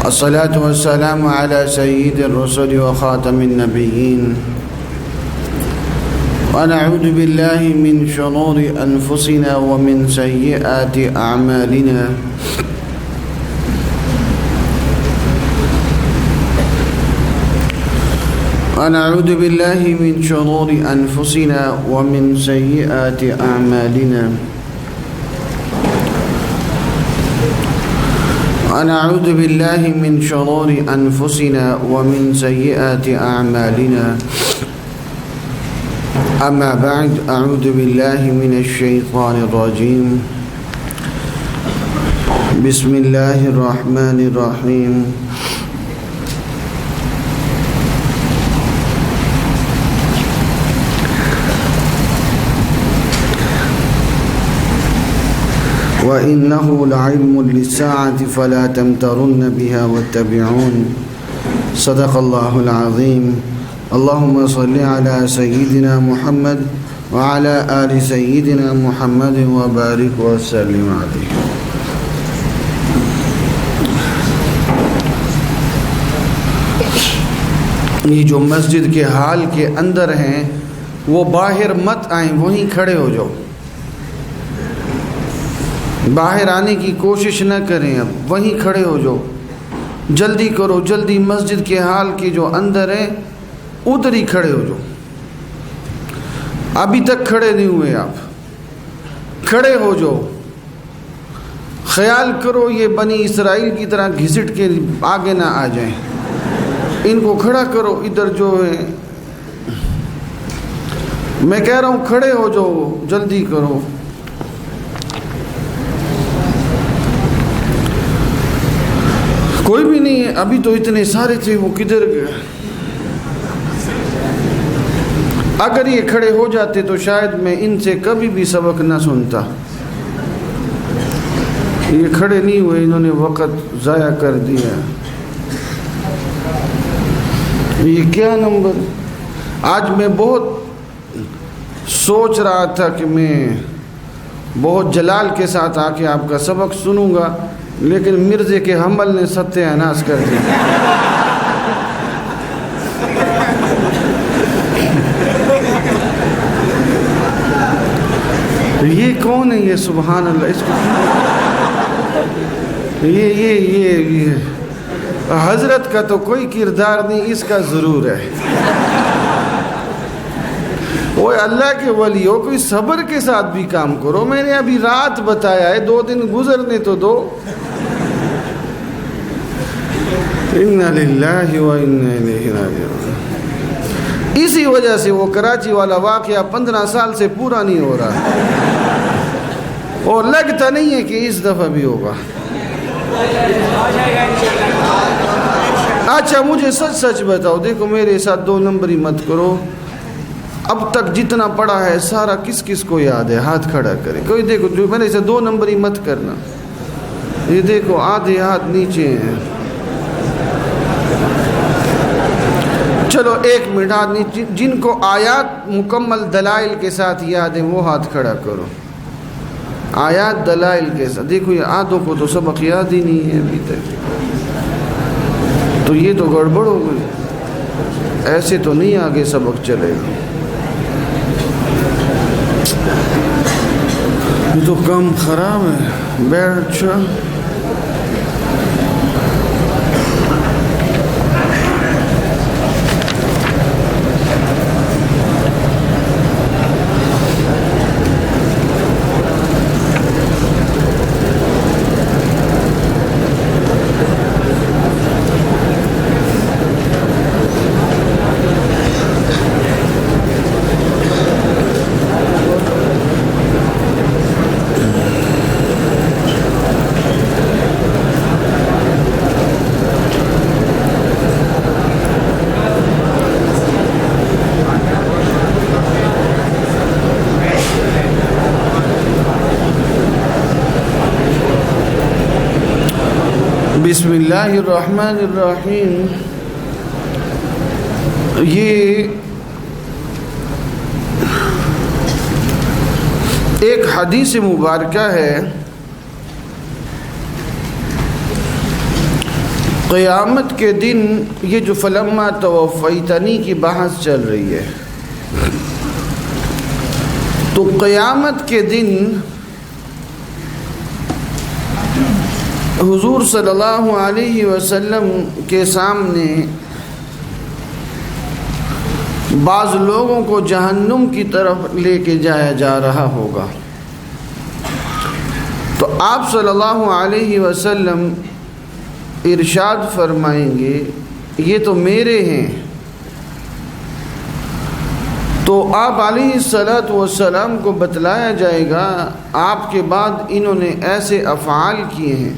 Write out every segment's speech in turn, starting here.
الصلاة والسلام على سيد الرسل وخاتم النبيين ونعوذ بالله من شرور أنفسنا ومن سيئات أعمالنا ونعوذ بالله من شرور أنفسنا ومن سيئات أعمالنا ونعوذ بالله من شرور أنفسنا ومن سيئات أعمالنا أما بعد أعوذ بالله من الشيطان الرجيم بسم الله الرحمن الرحيم وَإِنَّهُ لَعِلْمٌ لِلسَّاعَةِ فَلَا تَمْتَرُنَّ بِهَا وَاتَّبِعُونِ صدق الله العظيم. اللهم صل على سيدنا محمد وعلى آل سيدنا محمد وبارك وسلم عليه. یہ جو مسجد کے حال کے اندر ہیں وہ باہر مت آئیں، وہیں کھڑے ہو جاؤ. باہر آنے کی کوشش نہ کریں، اب وہیں کھڑے ہو جاؤ. جلدی کرو، جلدی مسجد کے حال کے جو اندر ہیں ادھر ہی کھڑے ہو جاؤ. ابھی تک کھڑے نہیں ہوئے، آپ کھڑے ہو جاؤ. خیال کرو یہ بنی اسرائیل کی طرح گھسٹ کے آگے نہ آ جائیں. ان کو کھڑا کرو. ادھر جو ہے میں کہہ رہا ہوں کھڑے ہو جاؤ، جلدی کرو. کوئی بھی نہیں ہے. ابھی تو اتنے سارے تھے، وہ کدھر گئے؟ اگر یہ کھڑے ہو جاتے تو شاید میں ان سے کبھی بھی سبق نہ سنتا. یہ کھڑے نہیں ہوئے، انہوں نے وقت ضائع کر دیا. یہ کیا نمبر؟ آج میں بہت سوچ رہا تھا کہ میں بہت جلال کے ساتھ آ کے آپ کا سبق سنوں گا، لیکن مرزے کے حمل نے ستیہ ناش کر دیا. یہ کون ہے؟ یہ سبحان اللہ، اس کو یہ حضرت کا تو کوئی کردار نہیں، اس کا ضرور ہے. وہ اللہ کے ولی ہو، کوئی صبر کے ساتھ بھی کام کرو. میں نے ابھی رات بتایا ہے، 2 دن گزرنے تو دو. اِنَّا لِلَّهِ وَإِنَّا إِلَيْهِ رَاجِعُونَ. اسی وجہ سے وہ کراچی والا واقعہ 15 سال سے پورا نہیں ہو رہا، اور لگتا نہیں ہے کہ اس دفعہ بھی ہوگا. اچھا مجھے سچ سچ بتاؤ، دیکھو میرے ساتھ 2 نمبری مت کرو. اب تک جتنا پڑھا ہے سارا کس کس کو یاد ہے؟ ہاتھ کھڑا کرے کوئی. دیکھو جو میرے سے 2 نمبری مت کرنا. یہ دیکھو آدھے ہاتھ نیچے ہیں. چلو 1 منٹ. ہاتھ نیچے جن کو آیات مکمل دلائل کے ساتھ یاد ہیں وہ ہاتھ کھڑا کرو. آیات دلائل کے ساتھ. دیکھو یہ آدھوں کو تو سبق یاد ہی نہیں ہے ابھی تک، تو یہ تو گڑبڑ ہو گئی. ایسے تو نہیں آگے سبق چلے گا. یہ تو کام خراب ہے. بیٹھ جا. بسم اللہ الرحمن الرحیم. یہ ایک حدیث مبارکہ ہے قیامت کے دن یہ جو فلما توفیتنی کی بحث چل رہی ہے، تو قیامت کے دن حضور صلی اللہ علیہ وسلم کے سامنے بعض لوگوں کو جہنم کی طرف لے کے جایا جا رہا ہوگا، تو آپ صلی اللہ علیہ وسلم ارشاد فرمائیں گے یہ تو میرے ہیں، تو آپ علیہ الصلاۃ والسلام کو بتلایا جائے گا آپ کے بعد انہوں نے ایسے افعال کیے ہیں،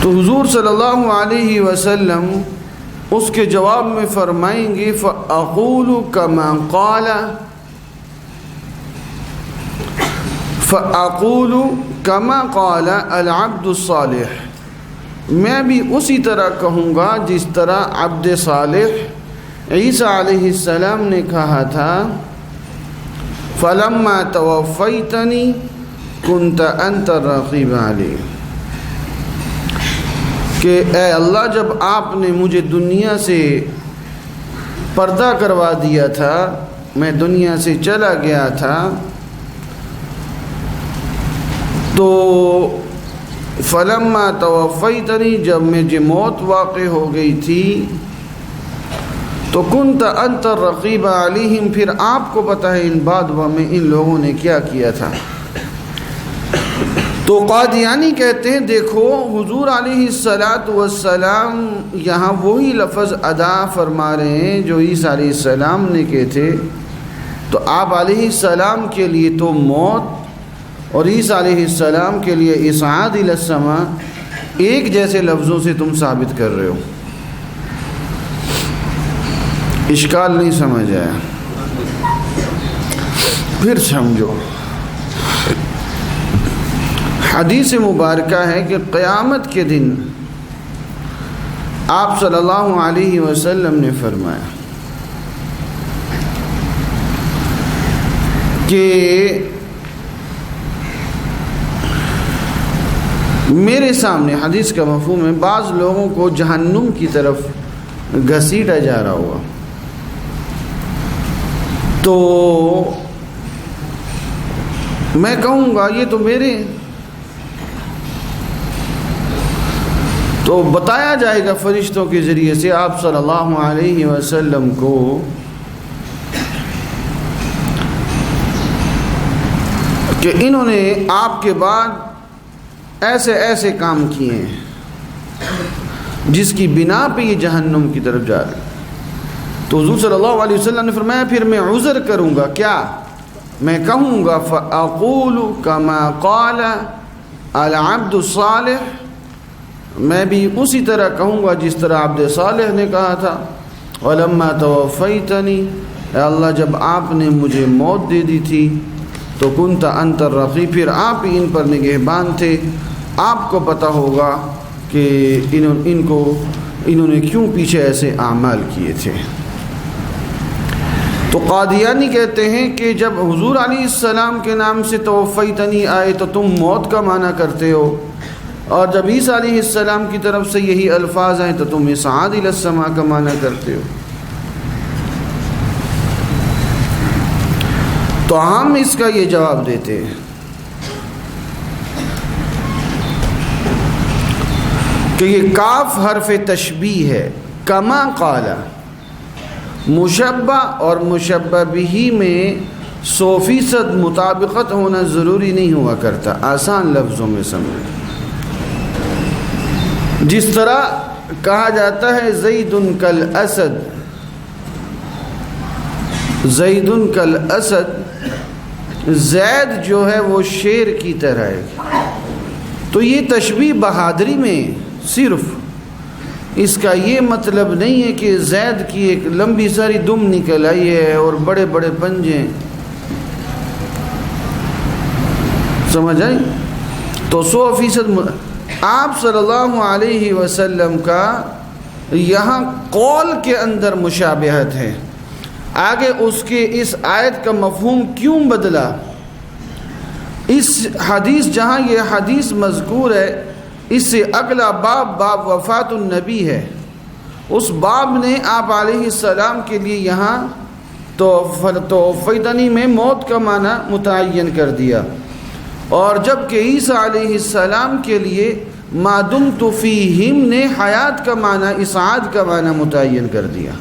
تو حضور صلی اللہ علیہ وسلم اس کے جواب میں فرمائیں گے فَأَقُولُ كَمَا قَالَ فَأَقُولُ كَمَا قَالَ الْعَبْدُ الصَّالِحِ، میں بھی اسی طرح کہوں گا جس طرح عبد صالح عیسیٰ علیہ السلام نے کہا تھا فَلَمَّا تَوَفَّيْتَنِي كُنْتَ أَنْتَ الرَّقِيبَ عَلَيْهِ، کہ اے اللہ جب آپ نے مجھے دنیا سے پردہ کروا دیا تھا، میں دنیا سے چلا گیا تھا، تو فلما توفیتنی، جب مجھے موت واقع ہو گئی تھی، تو کنت انت الرقیب علیہم، پھر آپ کو پتہ ہے ان بعد میں ان لوگوں نے کیا کیا تھا۔ تو قادیانی کہتے ہیں دیکھو حضور علیہ الصلاۃ والسلام یہاں وہی لفظ ادا فرما رہے ہیں جو عیسیٰ علیہ السلام نے کہے تھے، تو آپ علیہ السلام کے لیے تو موت اور عیسیٰ علیہ السلام کے لیے اصعاد الی السماء ایک جیسے لفظوں سے تم ثابت کر رہے ہو، اشکال نہیں سمجھ آیا؟ پھر سمجھو، حدیث مبارکہ ہے کہ قیامت کے دن آپ صلی اللہ علیہ وسلم نے فرمایا کہ میرے سامنے، حدیث کا مفہوم ہے بعض لوگوں کو جہنم کی طرف گھسیٹا جا رہا ہوگا، تو میں کہوں گا یہ تو میرے، تو بتایا جائے گا فرشتوں کے ذریعے سے آپ صلی اللہ علیہ وسلم کو کہ انہوں نے آپ کے بعد ایسے ایسے کام کیے ہیں جس کی بنا پہ یہ جہنم کی طرف جا رہے، تو حضور صلی اللہ علیہ وسلم نے فرمایا پھر میں عذر کروں گا، کیا میں کہوں گا فَأَقُولُ كَمَا قَالَ الْعَبْدُ الصَّالِحِ، میں بھی اسی طرح کہوں گا جس طرح عبد صالح نے کہا تھا وَلَمَّا تَوَفَّيْتَنِي، اے اللہ جب آپ نے مجھے موت دے دی تھی تو كُنْتَ أَنْتَ الرَّقِيبُ، پھر آپ ہی ان پر نگہبان تھے، آپ کو پتہ ہوگا کہ انہوں نے کیوں پیچھے ایسے اعمال کیے تھے۔ تو قادیانی کہتے ہیں کہ جب حضور علیہ السلام کے نام سے توفیتنی آئے تو تم موت کا معنی کرتے ہو، اور جب عیسیٰ علیہ السلام کی طرف سے یہی الفاظ ہیں تو تم اصعاد الی السماء کا معنی کرتے ہو۔ تو ہم اس کا یہ جواب دیتے ہیں کہ یہ کاف حرف تشبیہ ہے، کما قال، مشبہ اور مشبہ بہ میں 100% مطابقت ہونا ضروری نہیں ہوا کرتا، آسان لفظوں میں سمجھیں، جس طرح کہا جاتا ہے زید کالاسد، زید کالاسد، زید جو ہے وہ شیر کی طرح ہے، تو یہ تشبیہ بہادری میں صرف، اس کا یہ مطلب نہیں ہے کہ زید کی ایک لمبی ساری دم نکل آئی ہے اور بڑے بڑے پنجے، سمجھ آئی؟ تو 100% آپ صلی اللہ علیہ وسلم کا یہاں قول کے اندر مشابہت ہے، آگے اس کے اس آیت کا مفہوم کیوں بدلا، اس حدیث جہاں یہ حدیث مذکور ہے اس سے اگلا باب وفات النبی ہے، اس باب نے آپ علیہ السلام کے لیے یہاں توفیتنی میں موت کا معنی متعین کر دیا، اور جب کہ عیسیٰ علیہ السلام کے لیے ما دمت فیہم نے حیات کا معنی اسعاد کا معنی متعین کر دیا۔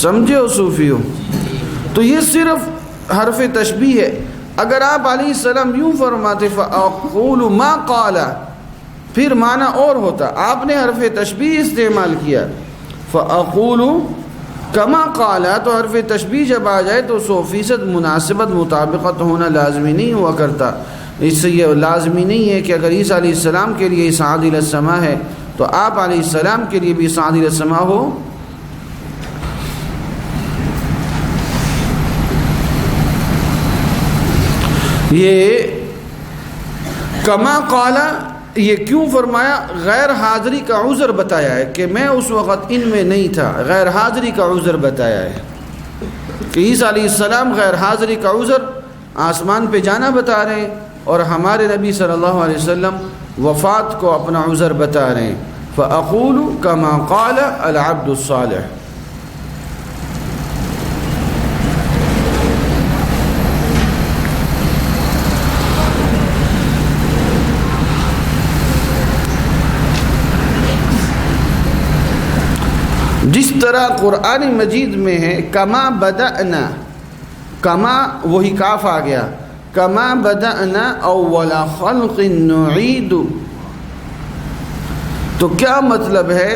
سمجھے ہو صوفیو؟ تو یہ صرف حرف تشبیہ ہے۔ اگر آپ علیہ السلام یوں فرماتے فَأَقُولُ مَا قَالَ، پھر معنی اور ہوتا، آپ نے حرف تشبیہ استعمال کیا، فَأَقُولُ کما قالا، تو حرف تشبیہ جب آ جائے تو 100% مناسبت مطابقت ہونا لازمی نہیں ہوا کرتا۔ اس سے یہ لازمی نہیں ہے کہ اگر عیسیٰ علیہ السلام کے لیے صعود الی السماء ہے تو آپ علیہ السلام کے لیے بھی صعود الی السماء ہو۔ یہ کما قالا یہ کیوں فرمایا؟ غیر حاضری کا عذر بتایا ہے کہ میں اس وقت ان میں نہیں تھا، غیر حاضری کا عذر بتایا ہے کہ عیسیٰ علیہ السلام غیر حاضری کا عذر آسمان پہ جانا بتا رہے ہیں، اور ہمارے نبی صلی اللہ علیہ وسلم وفات کو اپنا عذر بتا رہے ہیں۔ فَأَقُولُ كَمَا قَالَ الْعَبْدُ الصَّالِحُ۔ جس طرح قرآن مجید میں ہے کما بدأنا، کما وہی کاف آ گیا، کما بدأنا اول خلق نعید، تو کیا مطلب ہے؟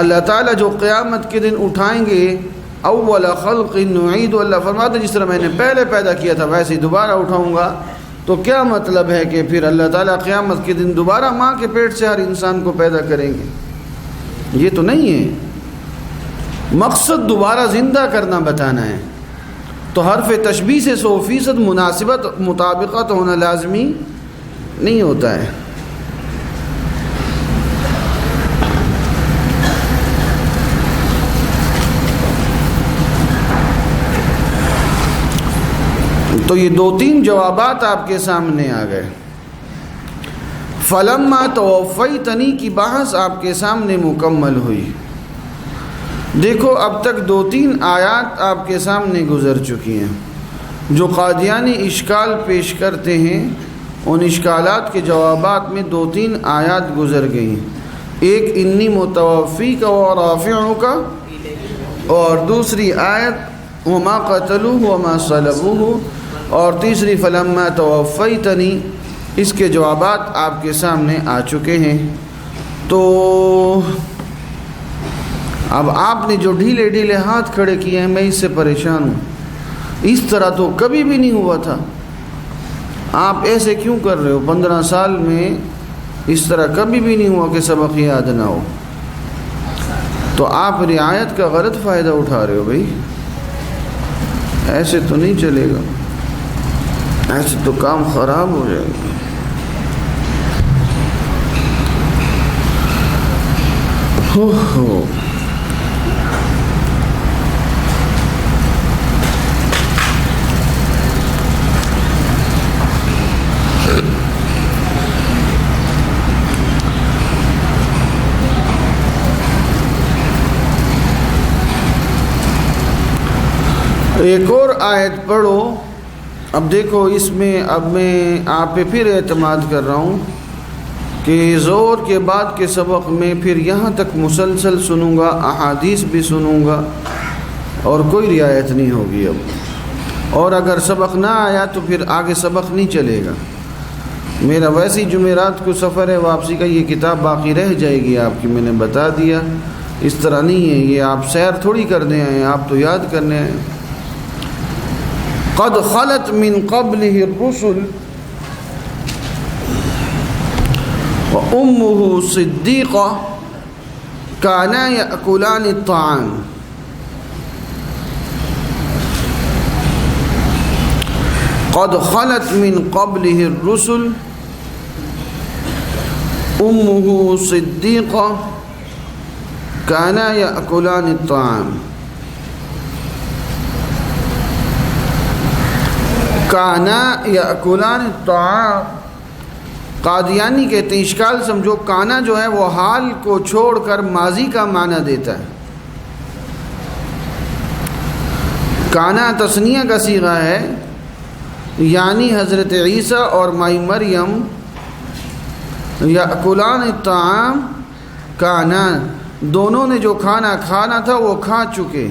اللہ تعالیٰ جو قیامت کے دن اٹھائیں گے، اول خلق نعید، اللہ فرماتا ہے جس طرح میں نے پہلے پیدا کیا تھا ویسے ہی دوبارہ اٹھاؤں گا۔ تو کیا مطلب ہے کہ پھر اللہ تعالیٰ قیامت کے دن دوبارہ ماں کے پیٹ سے ہر انسان کو پیدا کریں گے؟ یہ تو نہیں ہے، مقصد دوبارہ زندہ کرنا بتانا ہے، تو حرف تشبیہ سے 100% مناسبت مطابقت ہونا لازمی نہیں ہوتا ہے۔ تو یہ 2-3 جوابات آپ کے سامنے آ گئے۔ فلما توفیتنی کی بحث آپ کے سامنے مکمل ہوئی۔ دیکھو اب تک 2-3 آیات آپ کے سامنے گزر چکی ہیں۔ جو قادیانی اشکال پیش کرتے ہیں ان اشکالات کے جوابات میں 2-3 آیات گزر گئی ہیں۔ ایک انی متوفی کا و رافعوں کا، اور دوسری آیت وما قتلوہ وما صلبوہ، اور تیسری فلما توفیتنی۔ اس کے جوابات آپ کے سامنے آ چکے ہیں۔ تو اب آپ نے جو ڈھیلے ڈھیلے ہاتھ کھڑے کیے ہیں میں اس سے پریشان ہوں، اس طرح تو کبھی بھی نہیں ہوا تھا۔ آپ ایسے کیوں کر رہے ہو؟ 15 سال میں اس طرح کبھی بھی نہیں ہوا کہ سبق یاد نہ ہو۔ تو آپ رعایت کا غلط فائدہ اٹھا رہے ہو بھائی، ایسے تو نہیں چلے گا، ایسے تو کام خراب ہو جائے گا۔ ہو ایک اور آیت پڑھو۔ اب دیکھو اس میں اب میں آپ پہ پھر اعتماد کر رہا ہوں کہ زور کے بعد کے سبق میں پھر یہاں تک مسلسل سنوں گا، احادیث بھی سنوں گا، اور کوئی رعایت نہیں ہوگی اب۔ اور اگر سبق نہ آیا تو پھر آگے سبق نہیں چلے گا۔ میرا ویسی جمعرات کو سفر ہے واپسی کا، یہ کتاب باقی رہ جائے گی آپ کی، میں نے بتا دیا۔ اس طرح نہیں ہے، یہ آپ سیر تھوڑی کرنے آئے ہیں، آپ تو یاد کرنے آئے ہیں۔ قد خلت من قبله الرسل وأمه صديقة كانا يأكلان الطعام۔ قد خلت من قبله الرسل أمه صديقة كانا يأكلان الطعام۔ کانا یأکلان الطعام، قادیانی کہتے ہیں اشکال سمجھو، کانا جو ہے وہ حال کو چھوڑ کر ماضی کا معنی دیتا ہے. کانا تثنیہ کا صیغہ ہے، یعنی حضرت عیسیٰ اور مائی مریم یاکلان الطعام کانا، دونوں نے جو کھانا کھانا تھا وہ کھا چکے.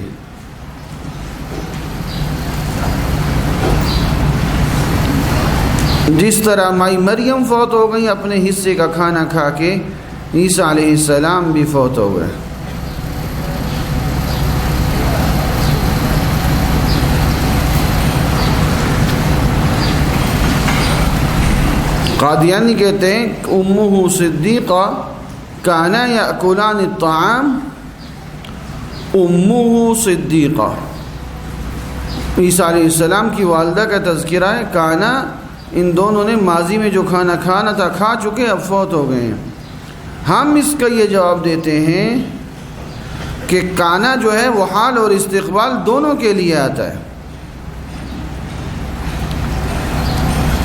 جس طرح مائی مریم فوت ہو گئی اپنے حصے کا کھانا کھا کے، عیسیٰ علیہ السلام بھی فوت ہو گئے. قادیانی کہتے ہیں امہ صدیقہ کانا یاکلان الطعام، امہ صدیقہ عیسیٰ علیہ السلام کی والدہ کا تذکرہ ہے. کانا ان دونوں نے ماضی میں جو کھانا کھانا تھا کھا چکے، اب فوت ہو گئے ہیں. ہم اس کا یہ جواب دیتے ہیں کہ کانا جو ہے وہ حال اور استقبال دونوں کے لیے آتا ہے.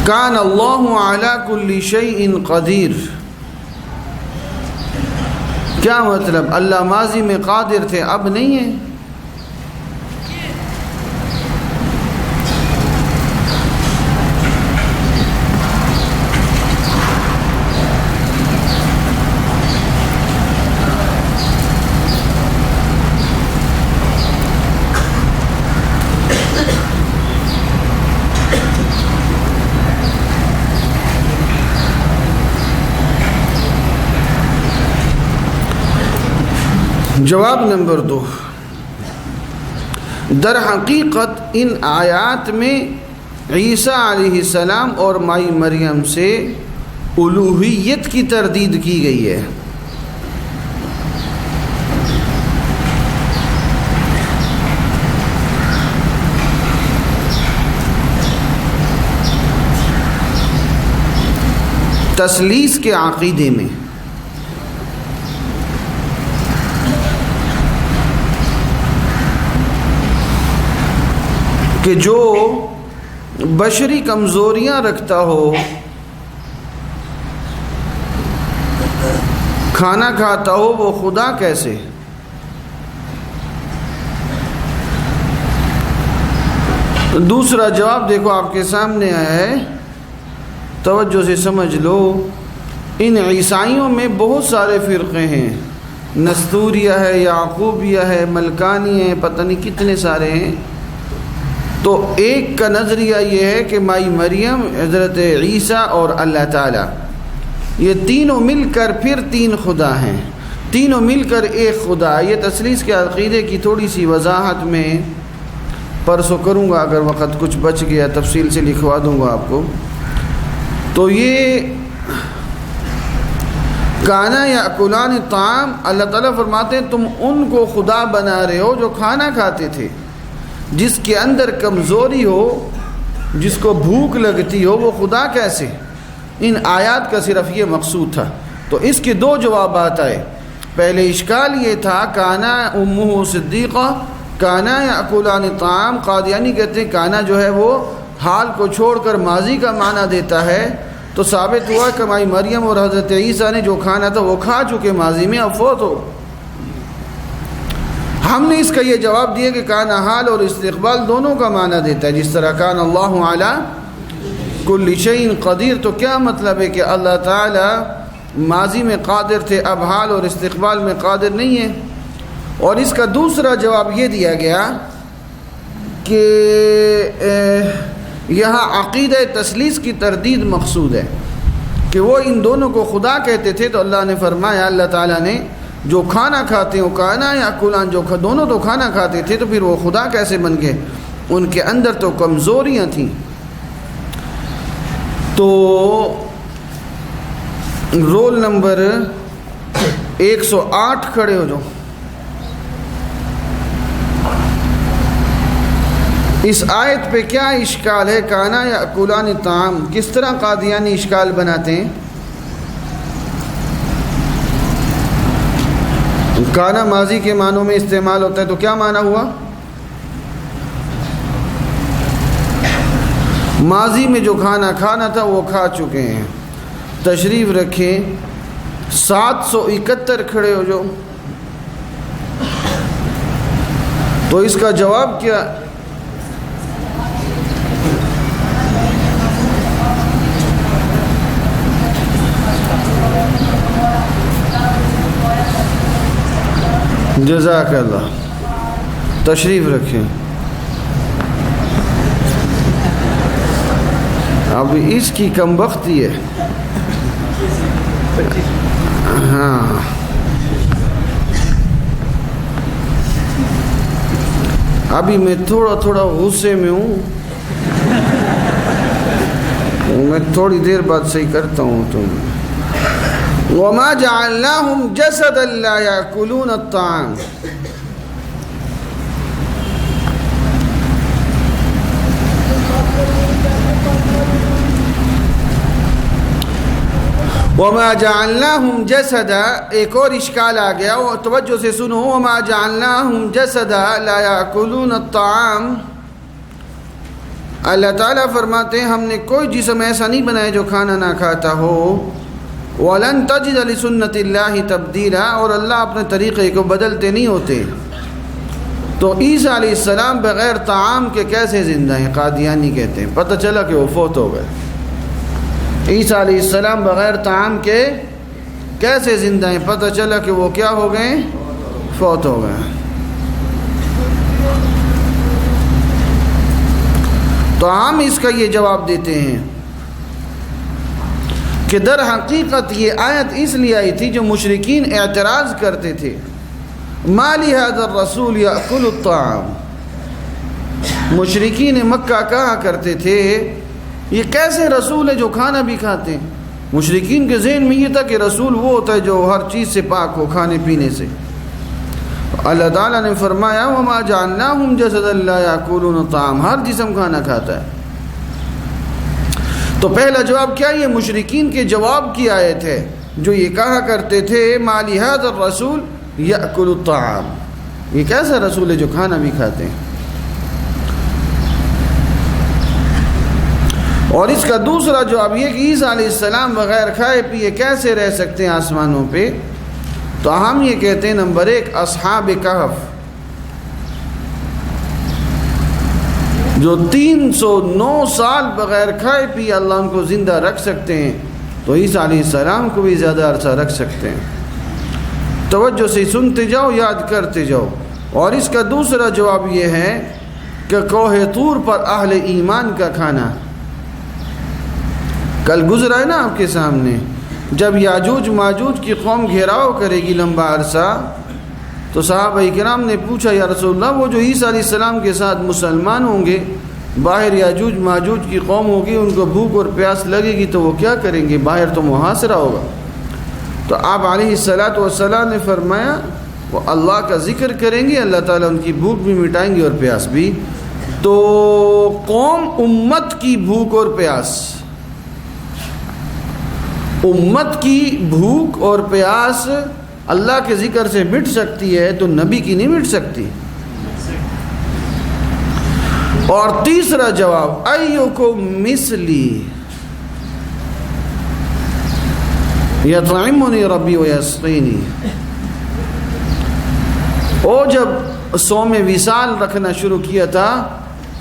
کان اللہ علی کل شیء قدیر، کیا مطلب؟ اللہ ماضی میں قادر تھے، اب نہیں ہیں. جواب نمبر 2، در حقیقت ان آیات میں عیسیٰ علیہ السلام اور مائی مریم سے الوہیت کی تردید کی گئی ہے. تثلیث کے عقیدے میں کہ جو بشری کمزوریاں رکھتا ہو، کھانا کھاتا ہو، وہ خدا کیسے؟ دوسرا جواب دیکھو آپ کے سامنے آیا ہے، توجہ سے سمجھ لو. ان عیسائیوں میں بہت سارے فرقے ہیں، نستوریہ ہے، یعقوبیہ ہے، ملکانی ہے، پتہ نہیں کتنے سارے ہیں. تو ایک کا نظریہ یہ ہے کہ مائی مریم، حضرت عیسیٰ اور اللہ تعالیٰ، یہ تینوں مل کر پھر تین خدا ہیں، تینوں مل کر ایک خدا. یہ تثلیث کے عقیدے کی تھوڑی سی وضاحت میں پرسوں کروں گا، اگر وقت کچھ بچ گیا تفصیل سے لکھوا دوں گا آپ کو. تو یہ کانا یاکلان الطعام، اللہ تعالیٰ فرماتے ہیں تم ان کو خدا بنا رہے ہو جو کھانا کھاتے تھے. جس کے اندر کمزوری ہو، جس کو بھوک لگتی ہو، وہ خدا کیسے؟ ان آیات کا صرف یہ مقصود تھا. تو اس کے 2 جوابات آئے. پہلے اشکال یہ تھا کانا امہ صدیقہ کانا یاکلان الطعام. قادیانی کہتے ہیں کانا جو ہے وہ حال کو چھوڑ کر ماضی کا معنی دیتا ہے. تو ثابت ہوا کہ مائی مریم اور حضرت عیسیٰ نے جو کھانا تھا وہ کھا چکے ماضی میں، اب فوت ہو. ہم نے اس کا یہ جواب دیا کہ کانا حال اور استقبال دونوں کا معنی دیتا ہے. جس طرح کان اللہ علی کل شیء قدیر، تو کیا مطلب ہے کہ اللہ تعالیٰ ماضی میں قادر تھے، اب حال اور استقبال میں قادر نہیں ہے؟ اور اس کا دوسرا جواب یہ دیا گیا کہ یہاں عقیدہ تثلیث کی تردید مقصود ہے کہ وہ ان دونوں کو خدا کہتے تھے. تو اللہ نے فرمایا، اللہ تعالیٰ نے جو کھانا کھاتے ہیں کانا یاکلان، جو دونوں تو کھانا کھاتے تھے، تو پھر وہ خدا کیسے بن گئے؟ ان کے اندر تو کمزوریاں تھیں. تو رول نمبر 108 کھڑے ہو جاؤ. اس آیت پہ کیا اشکال ہے؟ کانا یاکلان الطعام کس طرح قادیانی اشکال بناتے ہیں؟ کانا ماضی کے معنوں میں استعمال ہوتا ہے، تو کیا معنی ہوا؟ ماضی میں جو کھانا کھانا تھا وہ کھا چکے ہیں. تشریف رکھیں. 771 کھڑے ہو جو. تو اس کا جواب کیا؟ جزاک اللہ. تشریف رکھیں. اب اس کی کم بختی ہے. ہاں ابھی میں تھوڑا غصے میں ہوں. میں تھوڑی دیر بعد صحیح کرتا ہوں. تم وَمَا جَعَلْنَاهُمْ جَسَدًا لَا يَأْكُلُونَ الطَّعَامَ. وَمَا جَعَلْنَاهُمْ جَسَدًا. ایک اور اشکال آ گیا، وہ توجہ سے سنو. وَمَا جَعَلْنَاهُمْ جَسَدًا لَا يَأْكُلُونَ الطَّعَامَ. اللہ تعالیٰ فرماتے ہیں ہم نے کوئی جسم ایسا نہیں بنایا جو کھانا نہ کھاتا ہو. وَلَن تَجِدَ لِسُنَّةِ اللَّهِ تَبْدِيلًا. اور اللہ اپنے طریقے کو بدلتے نہیں ہوتے. تو عیسیٰ علیہ السلام بغیر طعام کے کیسے زندہ ہیں؟ قادیانی کہتے ہیں. پتہ چلا کہ وہ فوت ہو گئے. عیسیٰ علیہ السلام بغیر طعام کے کیسے زندہ ہیں؟ پتہ چلا کہ وہ کیا ہو گئے؟ فوت ہو گئے. تو ہم اس کا یہ جواب دیتے ہیں کہ در حقیقت یہ آیت اس لیے آئی تھی جو مشرکین اعتراض کرتے تھے. ما لهذا الرسول یأکل الطعام. مشرکین مکہ کہا کرتے تھے یہ کیسے رسول ہے جو کھانا بھی کھاتے ہیں. مشرکین کے ذہن میں یہ تھا کہ رسول وہ ہوتا ہے جو ہر چیز سے پاک ہو، کھانے پینے سے. اللہ تعالیٰ نے فرمایا وَمَا جَعَلْنَاهُمْ جَسَدًا لَا يَأْكُلُونَ الطَّعَامَ. ہر جسم کھانا کھاتا ہے. تو پہلا جواب کیا؟ یہ مشرکین کے جواب کی آیت ہے جو یہ کہا کرتے تھے مَا لِهَذَا الرَّسُولِ یأکل الطعام. یہ کیسا رسول ہے جو کھانا بھی کھاتے ہیں. اور اس کا دوسرا جواب یہ کہ عیسیٰ علیہ السلام بغیر کھائے پیے کیسے رہ سکتے ہیں آسمانوں پہ. تو ہم یہ کہتے ہیں نمبر 1 اصحاب کہف جو 309 سال بغیر کھائے پیے اللہ ان کو زندہ رکھ سکتے ہیں، تو عیسیٰ علیہ السلام کو بھی زیادہ عرصہ رکھ سکتے ہیں. توجہ سے سنتے جاؤ، یاد کرتے جاؤ. اور اس کا دوسرا جواب یہ ہے کہ کوہ طور پر اہل ایمان کا کھانا کل گزرا ہے نا آپ کے سامنے. جب یاجوج ماجوج کی قوم گھیراؤ کرے گی لمبا عرصہ، تو صحابہ کرام نے پوچھا یا رسول اللہ وہ جو عیسیٰ علیہ السلام کے ساتھ مسلمان ہوں گے، باہر یاجوج ماجوج کی قوم ہوگی، ان کو بھوک اور پیاس لگے گی تو وہ کیا کریں گے؟ باہر تو محاصرہ ہوگا. تو آپ علیہ السلام نے فرمایا وہ اللہ کا ذکر کریں گے، اللہ تعالیٰ ان کی بھوک بھی مٹائیں گے اور پیاس بھی. تو قوم امت کی بھوک اور پیاس، امت کی بھوک اور پیاس اللہ کے ذکر سے مٹ سکتی ہے تو نبی کی نہیں مٹ سکتی. اور تیسرا جواب ایکم مثلی یطعمنی ربی ویسقینی. وہ جب صوم وصال رکھنا شروع کیا تھا،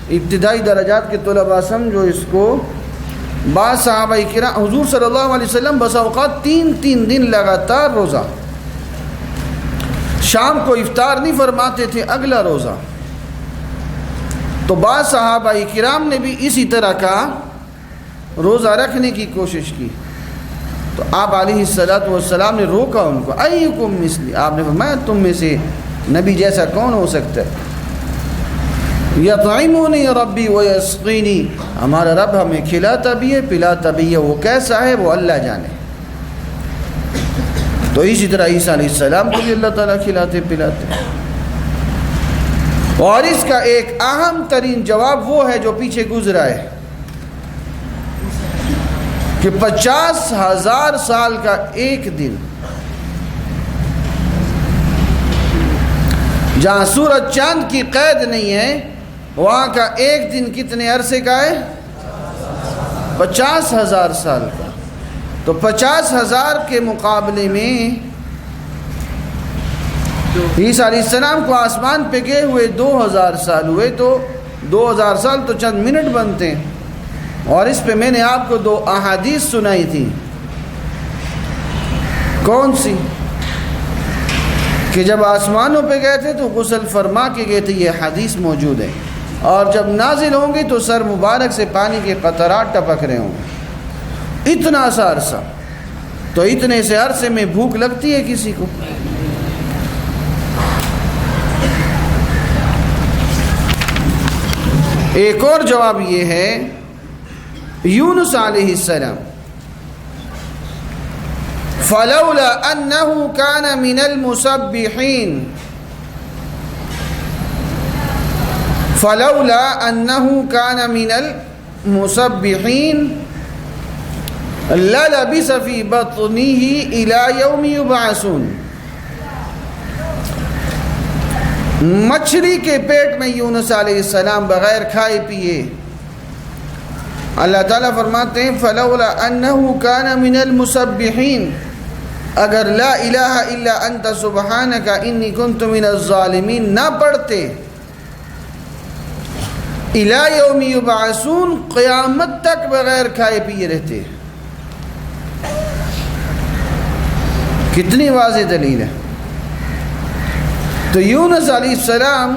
ابتدائی درجات کے طلباء سمجھو اس کو، بعض صحابہ کرام حضور صلی اللہ علیہ وسلم بس اوقات 3 دن لگاتار روزہ، شام کو افطار نہیں فرماتے تھے، اگلا روزہ. تو بعض صحابہ کرام نے بھی اسی طرح کا روزہ رکھنے کی کوشش کی. تو آپ علیہ السلام نے روکا ان کو. ایکم مثلی، آپ نے فرمایا تم میں سے نبی جیسا کون ہو سکتا ہے؟ یطعمنی ربی ویسقینی، ہمارا رب ہمیں کھلاتا بھی ہے پلاتا بھی ہے، وہ کیسا ہے وہ اللہ جانے. تو اسی طرح عیسیٰ علیہ السلام کو بھی اللہ تعالیٰ کھلاتے پلاتے. اور اس کا ایک اہم ترین جواب وہ ہے جو پیچھے گزرا ہے کہ 50,000 سال کا ایک دن، جہاں سورج چاند کی قید نہیں ہے وہاں کا ایک دن کتنے عرصے کا ہے؟ 50,000 سال کا. تو 50,000 کے مقابلے میں عیسیٰ علیہ السلام کو آسمان پہ گئے ہوئے 2000 سال ہوئے، تو 2000 سال تو چند منٹ بنتے ہیں۔ اور اس پہ میں نے آپ کو 2 احادیث سنائی تھی۔ کون سی؟ کہ جب آسمانوں پہ گئے تھے تو غسل فرما کے گئے تھے، یہ حدیث موجود ہے، اور جب نازل ہوں گی تو سر مبارک سے پانی کے قطرات ٹپک رہے ہوں گے۔ اتنا سا عرصہ، تو اتنے سے عرصے میں بھوک لگتی ہے کسی کو؟ ایک اور جواب یہ ہے، یونس علیہ السلام، فلولا انه كان من المسبحين فلولا انه كان من المسبحين للبث في بطنه الى يوم يبعثون۔ مچھلی کے پیٹ میں یونس علیہ السلام بغیر کھائے پیے، اللہ تعالیٰ فرماتے ہیں فلولا انه كان من المسبحين، اگر لا الہ الا انت سبحانک انی کنت من الظالمین نہ پڑھتے، الی یوم یبعثون، قیامت تک بغیر کھائے پیے رہتے۔ کتنی واضح دلیل ہے۔ تو یونس علیہ السلام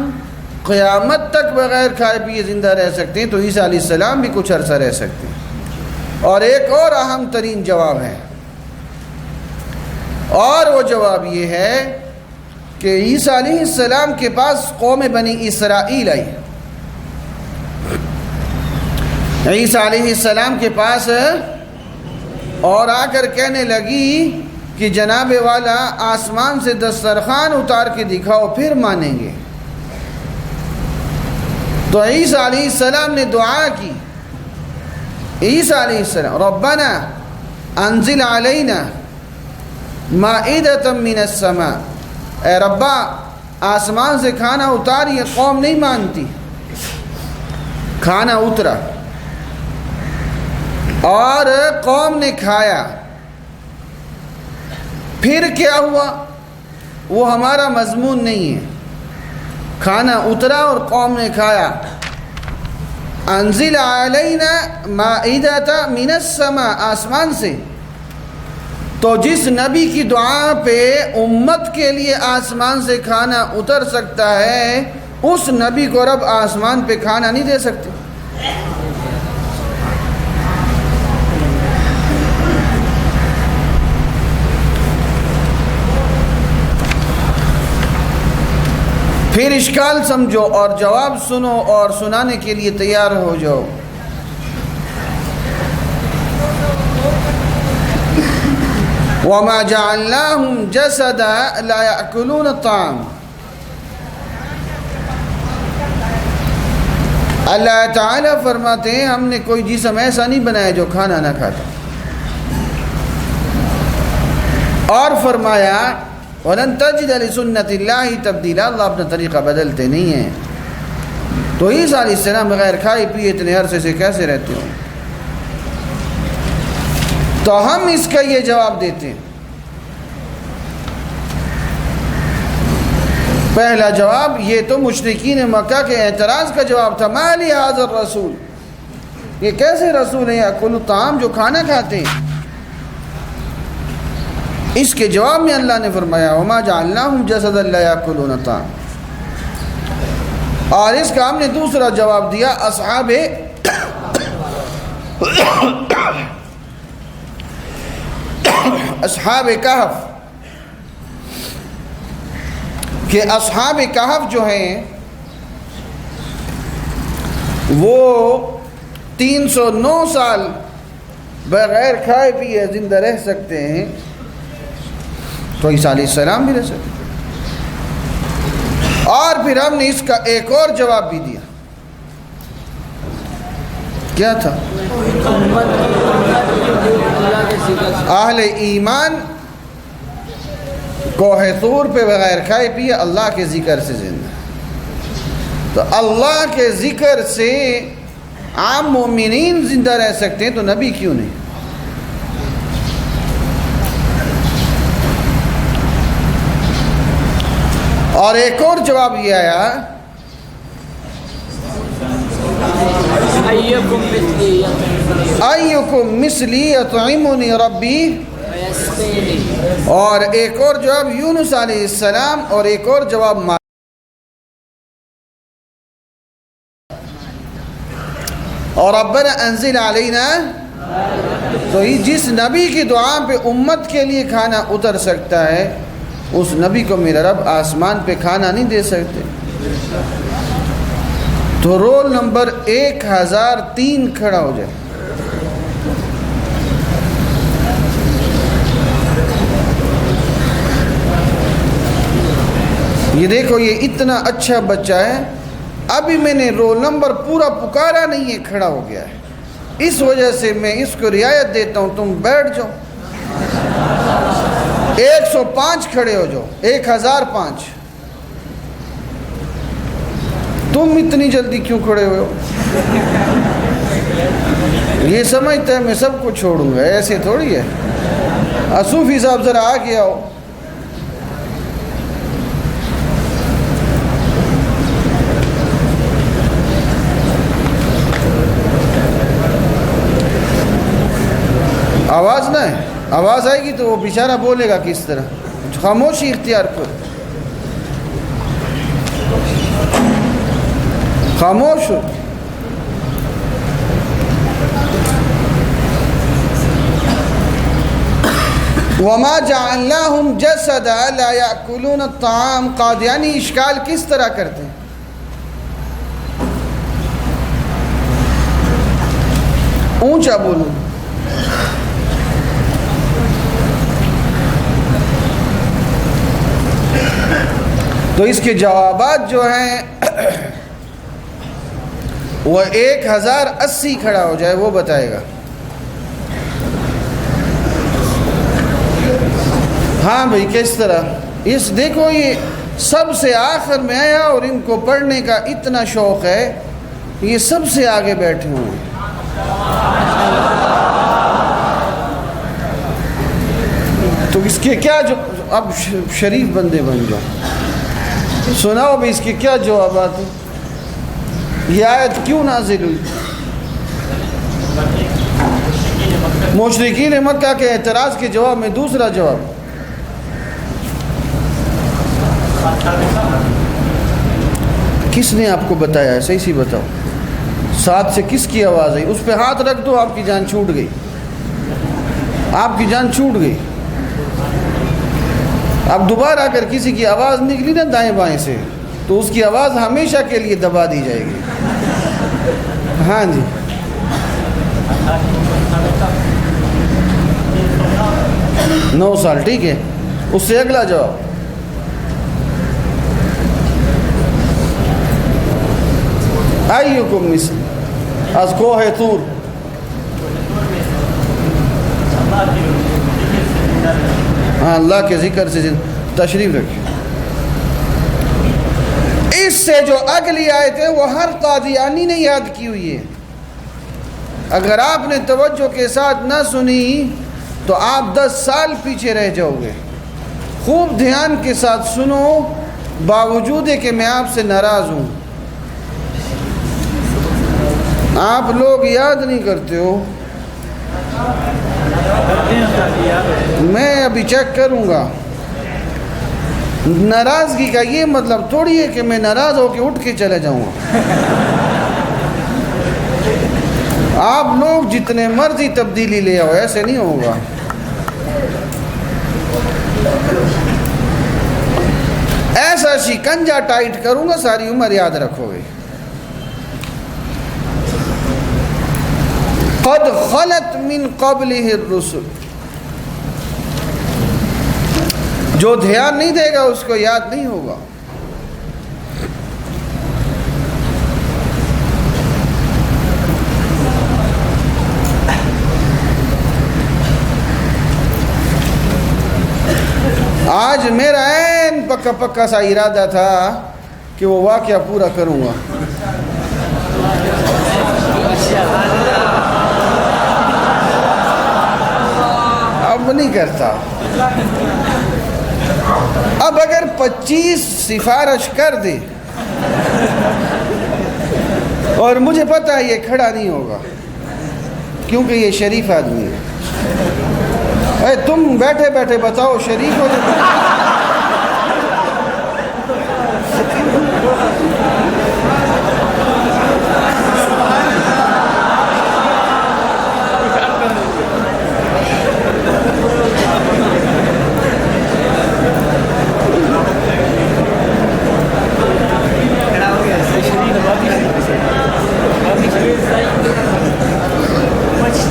قیامت تک بغیر کھائے پیے زندہ رہ سکتے ہیں، تو عیسیٰ علیہ السلام بھی کچھ عرصہ رہ سکتے ہیں۔ اور ایک اور اہم ترین جواب ہے، اور وہ جواب یہ ہے کہ عیسیٰ علیہ السلام کے پاس قوم بنی اسرائیل آئی، عیسیٰ علیہ السلام کے پاس، اور آ کر کہنے لگی کہ جناب والا آسمان سے دسترخوان اتار کے دکھاؤ پھر مانیں گے۔ تو عیسیٰ علیہ السلام نے دعا کی، عیسیٰ علیہ السلام ربنا انزل علینا مائدۃ من السماء، اے ربا آسمان سے کھانا اتار، یہ قوم نہیں مانتی۔ کھانا اترا اور قوم نے کھایا، پھر کیا ہوا وہ ہمارا مضمون نہیں ہے، کھانا اترا اور قوم نے کھایا۔ انزل علینا مائدۃ من السماء، آسمان سے۔ تو جس نبی کی دعا پہ امت کے لیے آسمان سے کھانا اتر سکتا ہے، اس نبی کو رب آسمان پہ کھانا نہیں دے سکتے۔ پھر اشکال سمجھو اور جواب سنو اور سنانے کے لیے تیار ہو جاؤ۔ وَمَا جَعَلْنَاهُمْ جَسَدًا لَا يَأْكُلُونَ الطَّعَامَ، اللہ تعالیٰ فرماتے ہیں ہم نے کوئی جسم ایسا نہیں بنایا جو کھانا نہ کھاتا، اور فرمایا وَلَن تَجِدَ لِسُنَّةِ اللَّهِ تَبْدِيلًا، اللہ اپنا طریقہ بدلتے نہیں ہیں۔ تو عیسیٰ علیہ السلام بغیر کھائے پیے اتنے عرصے سے کیسے رہتے ہوں؟ تو ہم اس کا یہ جواب دیتے ہیں۔ پہلا جواب یہ تو مشرکین مکہ کے اعتراض کا جواب تھا، ما لی ھذا الرسول، یہ کیسے رسول ہیں یاکل الطعام، جو کھانا کھاتے ہیں۔ اس کے جواب میں اللہ نے فرمایا وما جعلناہم جسدا لا یاکلون الطعام، اور اس کا ہم نے دوسرا جواب دیا اصحاب کہف، کہ اصحاب کہف جو ہیں وہ 309 سال بغیر کھائے پیے زندہ رہ سکتے ہیں، تو عیسیٰ علیہ السلام بھی رہ سکتے۔ اور پھر ہم نے اس کا ایک اور جواب بھی دیا، کیا تھا؟ اہل ایمان کوہ طور پہ بغیر کھائے پیے اللہ کے ذکر سے زندہ، تو اللہ کے ذکر سے عام مومنین زندہ رہ سکتے ہیں، تو نبی کیوں نہیں؟ اور ایک اور جواب یہ آیا ایکم مثلی یطعمنی ربی، اور ایک اور جواب یونس علیہ السلام، اور ایک اور جواب اور ربنا انزل علینا. تو یہ جس نبی کی دعا پہ امت کے لیے کھانا اتر سکتا ہے، اس نبی کو میرا رب آسمان پہ کھانا نہیں دے سکتے. تو رول نمبر 1003 کھڑا ہو جائے. یہ دیکھو یہ اتنا اچھا بچہ ہے، ابھی میں نے رول نمبر پورا پکارا نہیں ہے، کھڑا ہو گیا ہے. اس وجہ سے میں اس کو رعایت دیتا ہوں، تم بیٹھ جاؤ. 105 کھڑے ہو جاؤ. 1005. تم اتنی جلدی کیوں کھڑے ہوئے ہو؟ یہ سمجھتا ہے میں سب کو چھوڑوں گا، ایسے تھوڑی ہے. صوفی صاحب ذرا آگے آؤ. آواز نہ ہے، آواز آئے گی تو وہ بیچارہ بولے گا کس طرح. خاموشی اختیار کر، خاموش ہو. وما جعلناهم جسدا لا يأكلون الطعام. قادیانی اشکال کس طرح کرتے ہیں؟ اونچا بولو. تو اس کے جوابات جو ہیں وہ 1080 کھڑا ہو جائے، وہ بتائے گا. ہاں بھائی کس طرح؟ اس دیکھو یہ سب سے آخر میں آیا اور ان کو پڑھنے کا اتنا شوق ہے، یہ سب سے آگے بیٹھے ہوئے ہیں. تو اس کے کیا جو اب شریف بندے بن جاؤ. سناؤ بھی اس کے کیا جوابات ہیں. یہ آیت کیوں نازل ہوئی؟ مشرکین مکہ کے اعتراض کے جواب میں دوسرا جواب. کس نے آپ کو بتایا ہے؟ صحیح سی بتاؤ. ساتھ سے کس کی آواز آئی؟ اس پہ ہاتھ رکھ دو، آپ کی جان چھوٹ گئی، آپ کی جان چھوٹ گئی. اب دوبارہ اگر کسی کی آواز نکلی نا دائیں بائیں سے، تو اس کی آواز ہمیشہ کے لیے دبا دی جائے گی. ہاں جی 9 سال، ٹھیک ہے. اس سے اگلا جواب. ایکم مثل از کوہ طور. ہاں اللہ کے ذکر سے تشریف رکھیں. اس سے جو اگلی آیت ہے وہ ہر قادیانی نے یاد کی ہوئی ہے. اگر آپ نے توجہ کے ساتھ نہ سنی تو آپ 10 سال پیچھے رہ جاؤ گے. خوب دھیان کے ساتھ سنو، باوجود ہے کہ میں آپ سے ناراض ہوں. آپ لوگ یاد نہیں کرتے ہو، میں ابھی چیک کروں گا. ناراضگی کا یہ مطلب تھوڑی ہے کہ میں ناراض ہو کے اٹھ کے چلے جاؤں گا. آپ لوگ جتنے مرضی تبدیلی لے آؤ، ایسے نہیں ہوگا. ایسا شکنجا ٹائٹ کروں گا ساری عمر یاد رکھو گے. قد خلت من قبلہ الرسل. جو دھیان نہیں دے گا اس کو یاد نہیں ہوگا. آج میرا عین پکا پکا سا ارادہ تھا کہ وہ واقعہ پورا کروں گا. اب نہیں کرتا. اب اگر 25 سفارش کر دے اور مجھے پتا ہے یہ کھڑا نہیں ہوگا کیونکہ یہ شریف آدمی ہے، اے تم بیٹھے بیٹھے بتاؤ شریف ہو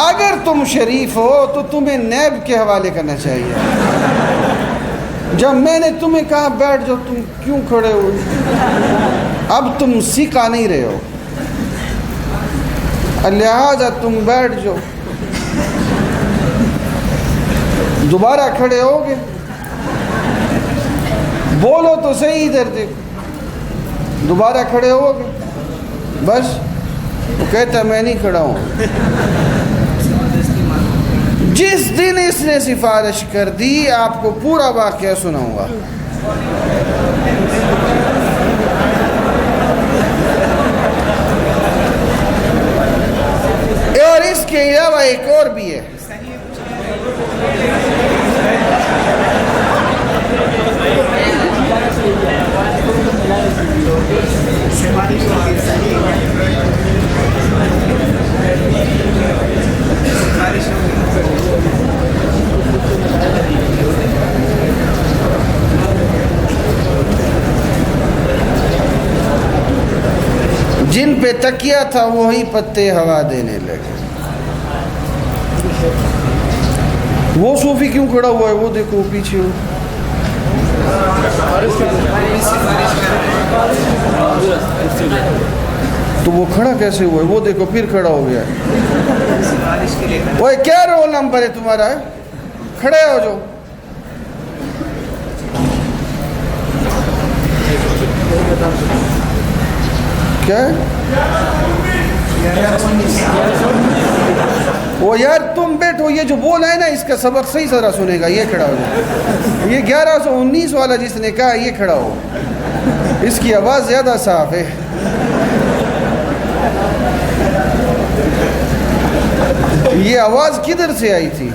اگر تم شریف ہو تو تمہیں نیب کے حوالے کرنا چاہیے. جب میں نے تمہیں کہا بیٹھ جاؤ تم کیوں کھڑے ہو؟ اب تم سکھا نہیں رہے ہو، لہذا تم بیٹھ جاؤ. دوبارہ کھڑے ہوگے، بولو تو صحیح ادھر دیکھو. دوبارہ کھڑے ہوگے، بس وہ کہتا میں نہیں کھڑا ہوں. جس دن اس نے سفارش کر دی آپ کو پورا واقعہ سناؤں گا. اور اس کے علاوہ ایک اور بھی ہے. جن پہ تکیہ تھا وہی پتے ہوا دینے لگے. وہ صوفی کیوں کھڑا ہوا ہے؟ وہ دیکھو پیچھے ہو. تو وہ کھڑا کیسے ہوا ہے؟ وہ دیکھو پھر کھڑا ہو گیا ہے. وہ کیا رول نمبر ہے تمہارا؟ کھڑے ہو جو. کیا وہ یار تم بیٹھو، یہ جو بولا ہے نا اس کا سبق صحیح ذرا سنے گا. یہ کھڑا ہو جائے. یہ 1119 والا جس نے کہا یہ کھڑا ہو، اس کی آواز زیادہ صاف ہے. یہ آواز کدھر سے آئی تھی؟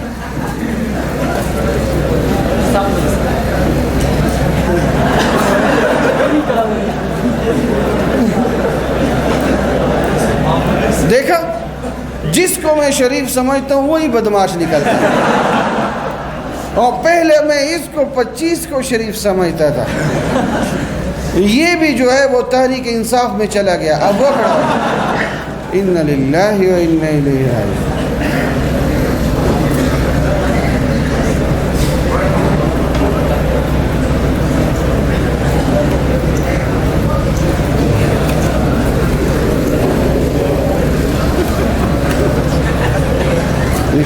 دیکھا، جس کو میں شریف سمجھتا ہوں وہی بدماش نکلتا ہے. اور پہلے میں اس کو 25 کو شریف سمجھتا تھا. یہ بھی جو ہے وہ تحریک انصاف میں چلا گیا. اب وہ کھڑا ہو. اِنَّ لِلَّهِ وَإِنَّا إِلَيْهِ رَاجِعُونَ.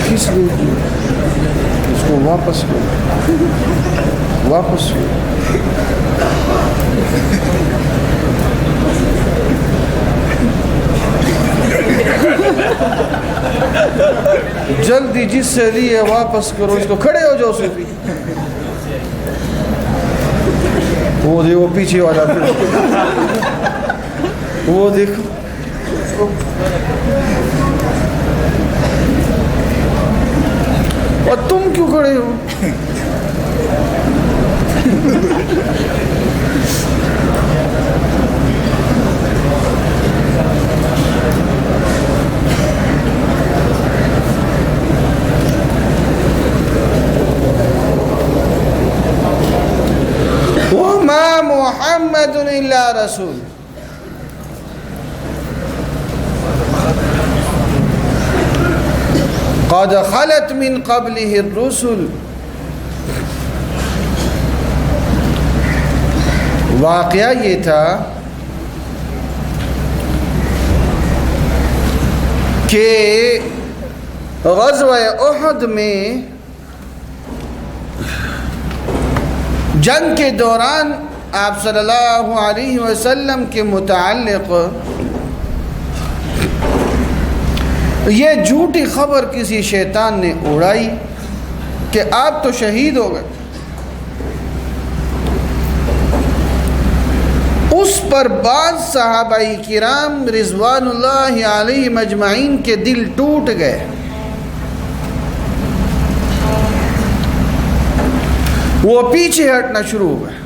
کس لیے اس کو واپس جلدی جس سے لیے واپس کرو اس کو. کھڑے ہو جاؤ صوفی. وہ دیکھو پیچھے والا، وہ دیکھو. اور تم کیوں کھڑے ہو؟ وَمَا مُحَمَّدٌ إِلَّا رَسُولٌ. قَدْ خَلَتْ مِنْ قَبْلِهِ الرُّسُلُ. واقعہ یہ تھا کہ غزوہ احد میں جنگ کے دوران آپ صلی اللہ علیہ وسلم کے متعلق یہ جھوٹی خبر کسی شیطان نے اڑائی کہ آپ تو شہید ہو گئے. اس پر بعض صحابہ کرام رضوان اللہ علیہم اجمعین کے دل ٹوٹ گئے. وہ پیچھے ہٹنا شروع ہو گئے.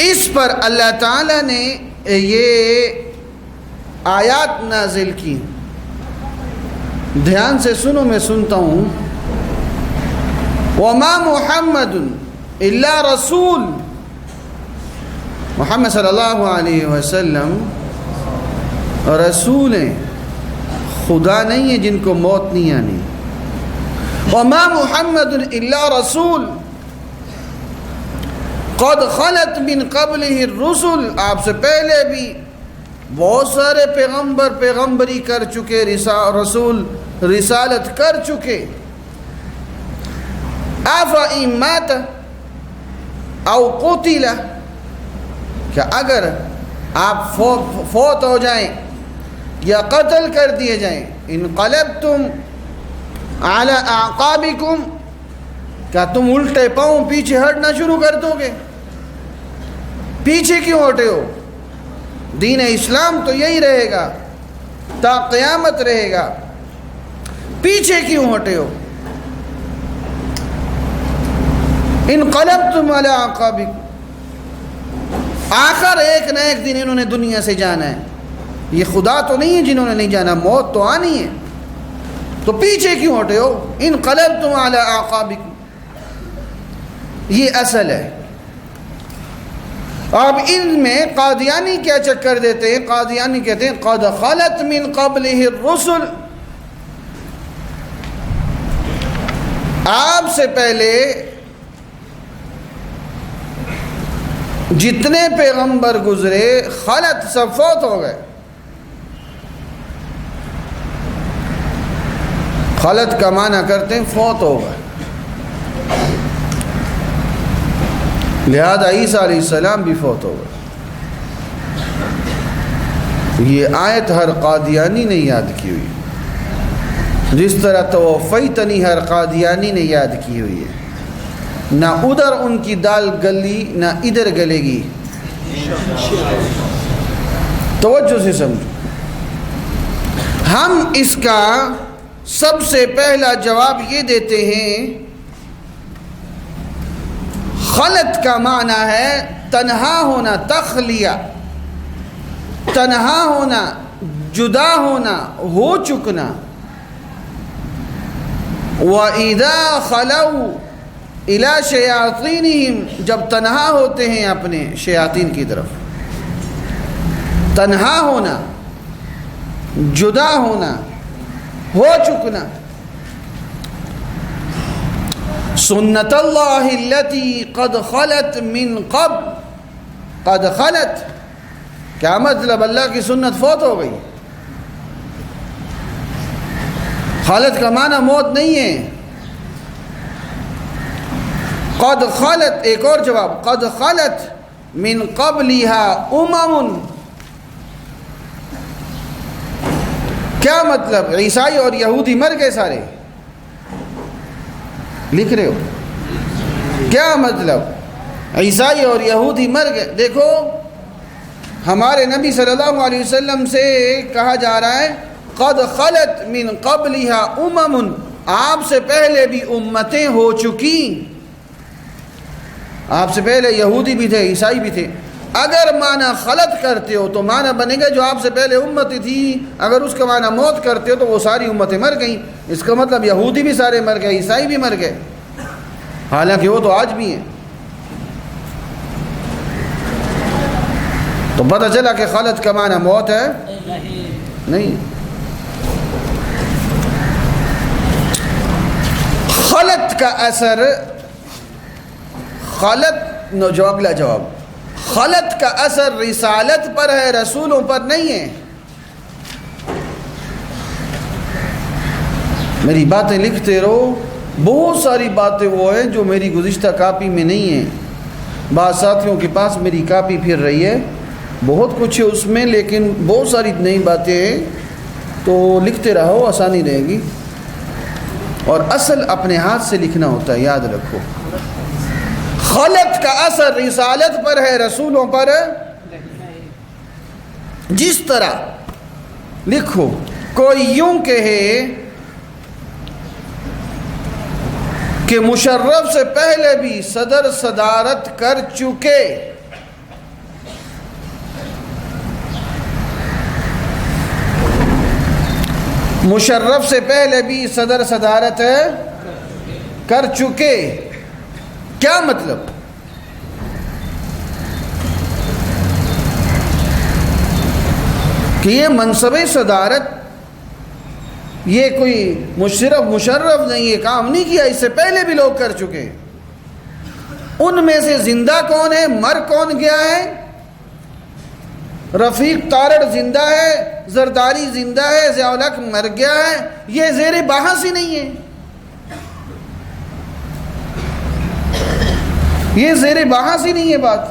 اس پر اللہ تعالیٰ نے یہ آیات نازل کی. دھیان سے سنو، میں سنتا ہوں. وَمَا مُحَمَّدٌ إِلَّا رَسُولٌ، محمد صلی اللہ علیہ وسلم رسول ہیں، خدا نہیں ہے جن کو موت نہیں آنی. وَمَا مُحَمَّدٌ إِلَّا رَسُولٌ قَدْ خَلَتْ مِن قَبْلِهِ الرُّسُلُ، آپ سے پہلے بھی بہت سارے پیغمبری کر چکے، رسول رسالت کر چکے. أَفَإِن مَاتَ أَوْ قُتِلَ، کہ اگر آپ فوت ہو جائیں یا قتل کر دیے جائیں، انقلبتم علی اعقابکم، کیا تم الٹے پاؤں پیچھے ہٹنا شروع کر دو گے؟ پیچھے کیوں ہٹے ہو؟ دین اسلام تو یہی رہے گا، تا قیامت رہے گا. پیچھے کیوں ہٹے ہو؟ انقلبتم علی اعقابکم، آخر ایک نہ ایک دن انہوں نے دنیا سے جانا ہے. یہ خدا تو نہیں ہے جنہوں نے نہیں جانا، موت تو آنی ہے، تو پیچھے کیوں ہٹے ہو؟ انقلبتم علی اعقابکم، یہ اصل ہے. اب ان میں قادیانی کیا چکر دیتے ہیں؟ قادیانی کہتے ہیں قد خلت من قبلہ الرسل، آپ سے پہلے جتنے پیغمبر گزرے خلت سب فوت ہو گئے. خلت کا معنی کرتے ہیں فوت ہو گئے. لہذا عیسیٰ علیہ السلام بھی فوت ہو گئے. یہ آیت ہر قادیانی نے یاد کی ہوئی، جس طرح توفیتنی ہر قادیانی نے یاد کی ہوئی ہے. نہ ادھر ان کی دال گلی نہ ادھر گلے گی. توجہ سے سمجھو. ہم اس کا سب سے پہلا جواب یہ دیتے ہیں، خلط کا معنی ہے تنہا ہونا، تخلیہ، تنہا ہونا، جدا ہونا، ہو چکنا. وَإِذَا خَلَوْا إِلَى شَيَاطِينِهِمْ، جب تنہا ہوتے ہیں اپنے شیاطین کی طرف. تنہا ہونا، جدا ہونا، ہو چکنا. سنت اللہ التي قد خلت من قبل، قد خلت کیا مطلب؟ اللہ کی سنت فوت ہو گئی. خلت کا معنی موت نہیں ہے. قد خلت، ایک اور جواب، قد خلت من قبلها امم، کیا مطلب؟ عیسائی اور یہودی مر گئے سارے؟ لکھ رہے ہو کیا مطلب؟ عیسائی اور یہودی مر گئے. دیکھو ہمارے نبی صلی اللہ علیہ وسلم سے کہا جا رہا ہے قد خلت من قبلها امم، آپ سے پہلے بھی امتیں ہو چکی. آپ سے پہلے یہودی بھی تھے، عیسائی بھی تھے. اگر معنی خلط کرتے ہو تو معنی بنے گا جو آپ سے پہلے امت تھی. اگر اس کا معنی موت کرتے ہو تو وہ ساری امتیں مر گئیں. اس کا مطلب یہودی بھی سارے مر گئے، عیسائی بھی مر گئے، حالانکہ وہ تو آج بھی ہیں. تو پتہ چلا کہ خلط کا معنی موت ہے نہیں. خلط کا اثر، خلط جو اگلا جواب، خلط کا اثر رسالت پر ہے، رسولوں پر نہیں ہے. میری باتیں لکھتے رہو. بہت ساری باتیں وہ ہیں جو میری گزشتہ کاپی میں نہیں ہیں. بعض ساتھیوں کے پاس میری کاپی پھر رہی ہے، بہت کچھ ہے اس میں، لیکن بہت ساری نئی باتیں ہیں. تو لکھتے رہو، آسانی رہے گی. اور اصل اپنے ہاتھ سے لکھنا ہوتا ہے، یاد رکھو. خلط کا اثر رسالت پر ہے، رسولوں پر۔ جس طرح لکھو کوئی یوں کہے کہ مشرف سے پہلے بھی صدر صدارت کر چکے، مشرف سے پہلے بھی صدر صدارت کر چکے، کیا مطلب؟ کہ یہ منصب صدارت یہ کوئی مشرف نہیں، یہ کام نہیں کیا، اس سے پہلے بھی لوگ کر چکے۔ ان میں سے زندہ کون ہے، مر کون گیا ہے؟ رفیق تارڑ زندہ ہے، زرداری زندہ ہے، ضیاء الحق مر گیا ہے، یہ زیر بحث ہی نہیں ہے، یہ زیر بحث ہی نہیں ہے بات۔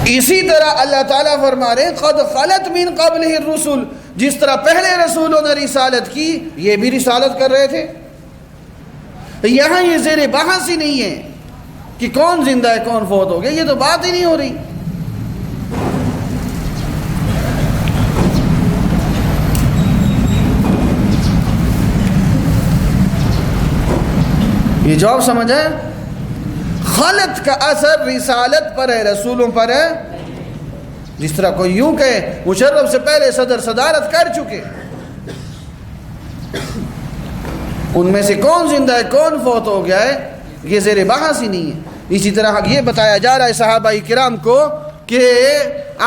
اسی طرح اللہ تعالیٰ فرما رہے ہیں قد خلت من قبلہ الرسل، جس طرح پہلے رسولوں نے رسالت کی یہ بھی رسالت کر رہے تھے۔ یہاں یہ زیر بحث ہی نہیں ہے کہ کون زندہ ہے کون فوت ہو گیا، یہ تو بات ہی نہیں ہو رہی۔ یہ جواب سمجھ ہے؟ خلط کا اثر رسالت پر ہے، رسولوں پر ہے۔ جس طرح کوئی یوں کہے مشرف سے پہلے صدر صدارت کر چکے، ان میں سے کون زندہ ہے کون فوت ہو گیا ہے یہ زیر بحث ہی نہیں ہے۔ اسی طرح یہ بتایا جا رہا ہے صحابہ کرام کو کہ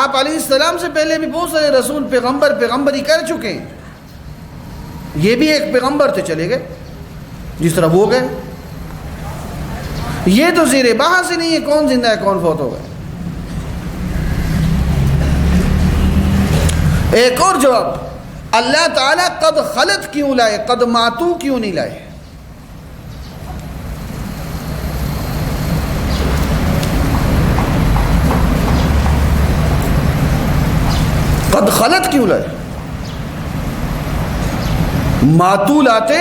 آپ علیہ السلام سے پہلے بھی بہت سارے رسول پیغمبری کر چکے ہیں، یہ بھی ایک پیغمبر تھے چلے گئے جس طرح وہ گئے، یہ تو زیر بحث ہی نہیں ہے کون زندہ ہے کون فوت ہو گئے۔ ایک اور جواب، اللہ تعالیٰ قد خلط کیوں لائے، قد ماتو کیوں نہیں لائے؟ قد خلط کیوں لائے؟ ماتو لاتے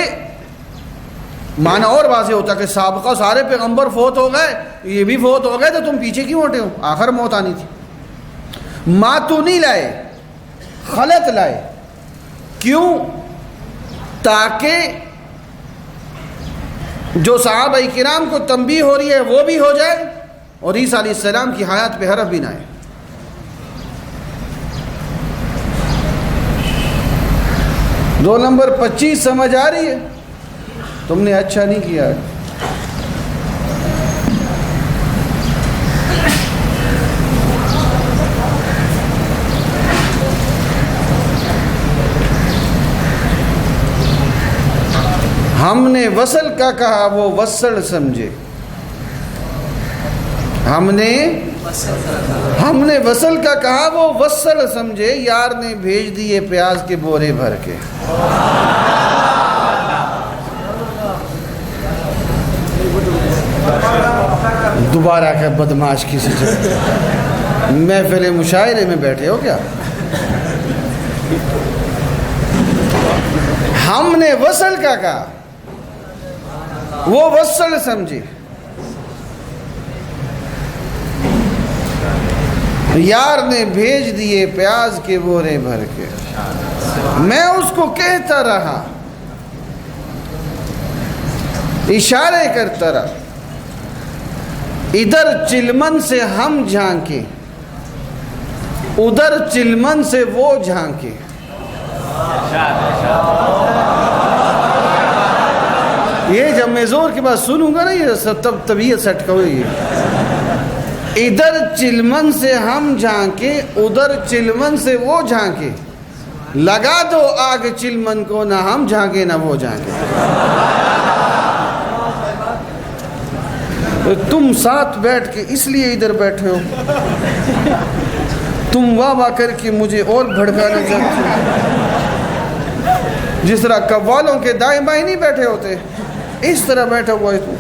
معنی اور واضح ہوتا کہ سابقہ سارے پیغمبر فوت ہو گئے، یہ بھی فوت ہو گئے تو تم پیچھے کیوں ہٹے ہو، آخر موت آنی تھی۔ ماتو نہیں لائے، خلط لائے، کیوں؟ تاکہ جو صحابہ کرام کو تنبیہ ہو رہی ہے وہ بھی ہو جائے اور عیسیٰ علیہ السلام کی حیات پہ حرف بھی نہ آئے۔ دو نمبر 25 سمجھ آ رہی ہے؟ تم نے اچھا نہیں کیا۔ ہم نے وصل کا کہا وہ وصل سمجھے، ہم نے وصل کا کہا وہ وصل سمجھے، یار نے بھیج دیے پیاز کے بورے بھر کے۔ دوبارہ کا بدماش کسی جگہ محفل مشاعرے میں بیٹھے ہو کیا؟ ہم نے وصل کا کہا وہ وصل سمجھے، یار نے بھیج دیے پیاز کے بورے بھر کے، میں اس کو کہتا رہا اشارے کرتا رہا، ادھر چلمن سے ہم جھانکے ادھر چلمن سے وہ جھانکے۔ یہ جب میں زور کے بعد سنوں گا نا یہ تب طبیعت سٹکا ہوئی ہے۔ ادھر چلمن سے ہم جھانکے ادھر چلمن سے وہ جھانکے، لگا دو آگ چلمن کو، نہ ہم جھانکے نہ وہ جھانکے۔ تم ساتھ بیٹھ کے اس لیے ادھر بیٹھے ہو، تم واہ واہ کر کے مجھے اور بھڑکانا چاہتے ہو، جس طرح قوالوں کے دائیں بائیں نہیں بیٹھے ہوتے اس طرح بیٹھا ہوا ہے تو۔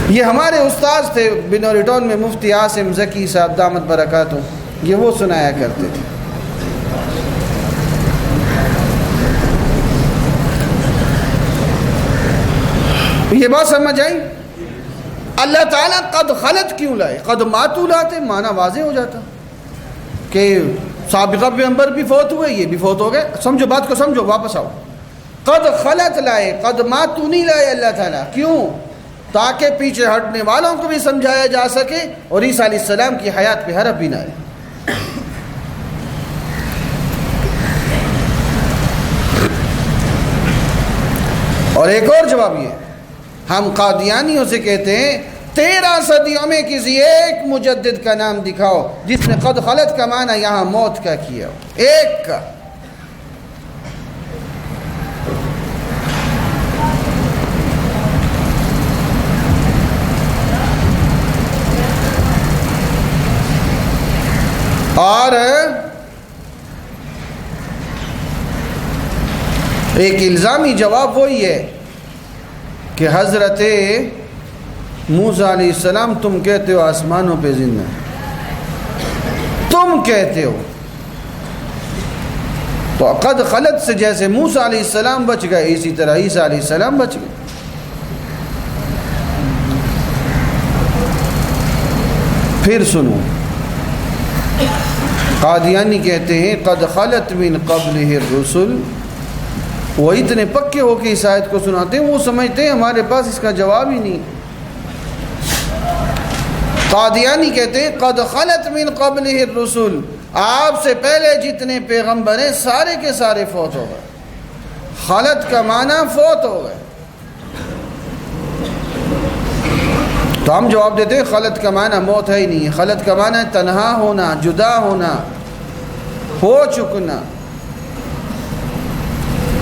یہ ہمارے استاذ تھے بنوری ٹاؤن میں، مفتی عاصم ذکی صاحب دامت برکاتہ، یہ وہ سنایا کرتے تھے۔ یہ بات سمجھ آئی؟ اللہ تعالیٰ قد خلت کیوں لائے؟ قد ماتو لاتے معنی واضح ہو جاتا کہ سابقہ پیغمبر بھی فوت ہوئے، یہ بھی فوت ہو گئے۔ سمجھو بات کو، سمجھو، واپس آؤ۔ قد خلت لائے، قد ماتو نہیں لائے اللہ تعالیٰ، کیوں؟ تاکہ پیچھے ہٹنے والوں کو بھی سمجھایا جا سکے اور عیسیٰ علیہ السلام کی حیات پہ حرف بھی نہ آئے۔ اور ایک اور جواب یہ، ہم قادیانیوں سے کہتے ہیں 13 صدیوں میں کسی ایک مجدد کا نام دکھاؤ جس نے قد خلت کا معنی یہاں موت کا کیا ہو، ایک کا۔ اور ایک الزامی جواب وہی ہے کہ حضرت موسیٰ علیہ السلام تم کہتے ہو آسمانوں پہ زندہ، تم کہتے ہو، تو قد خلت سے جیسے موسیٰ علیہ السلام بچ گئے اسی طرح عیسیٰ علیہ السلام بچ گئے۔ پھر سنو، قادیانی کہتے ہیں قد خلت من قبلہ الرسل، وہ اتنے پکے ہو کے اس آیت کو سناتے ہیں، وہ سمجھتے ہیں ہمارے پاس اس کا جواب ہی نہیں۔ قادیانی کہتے ہیں قد خلت من قبلہ الرسل، آپ سے پہلے جتنے پیغمبر ہیں سارے کے سارے فوت ہو گئے۔ خلت کا معنی فوت ہو گئے، تو ہم جواب دیتے ہیں خلت کا معنی موت ہے ہی نہیں، خلت کا معنی تنہا ہونا، جدا ہونا، ہو چکنا۔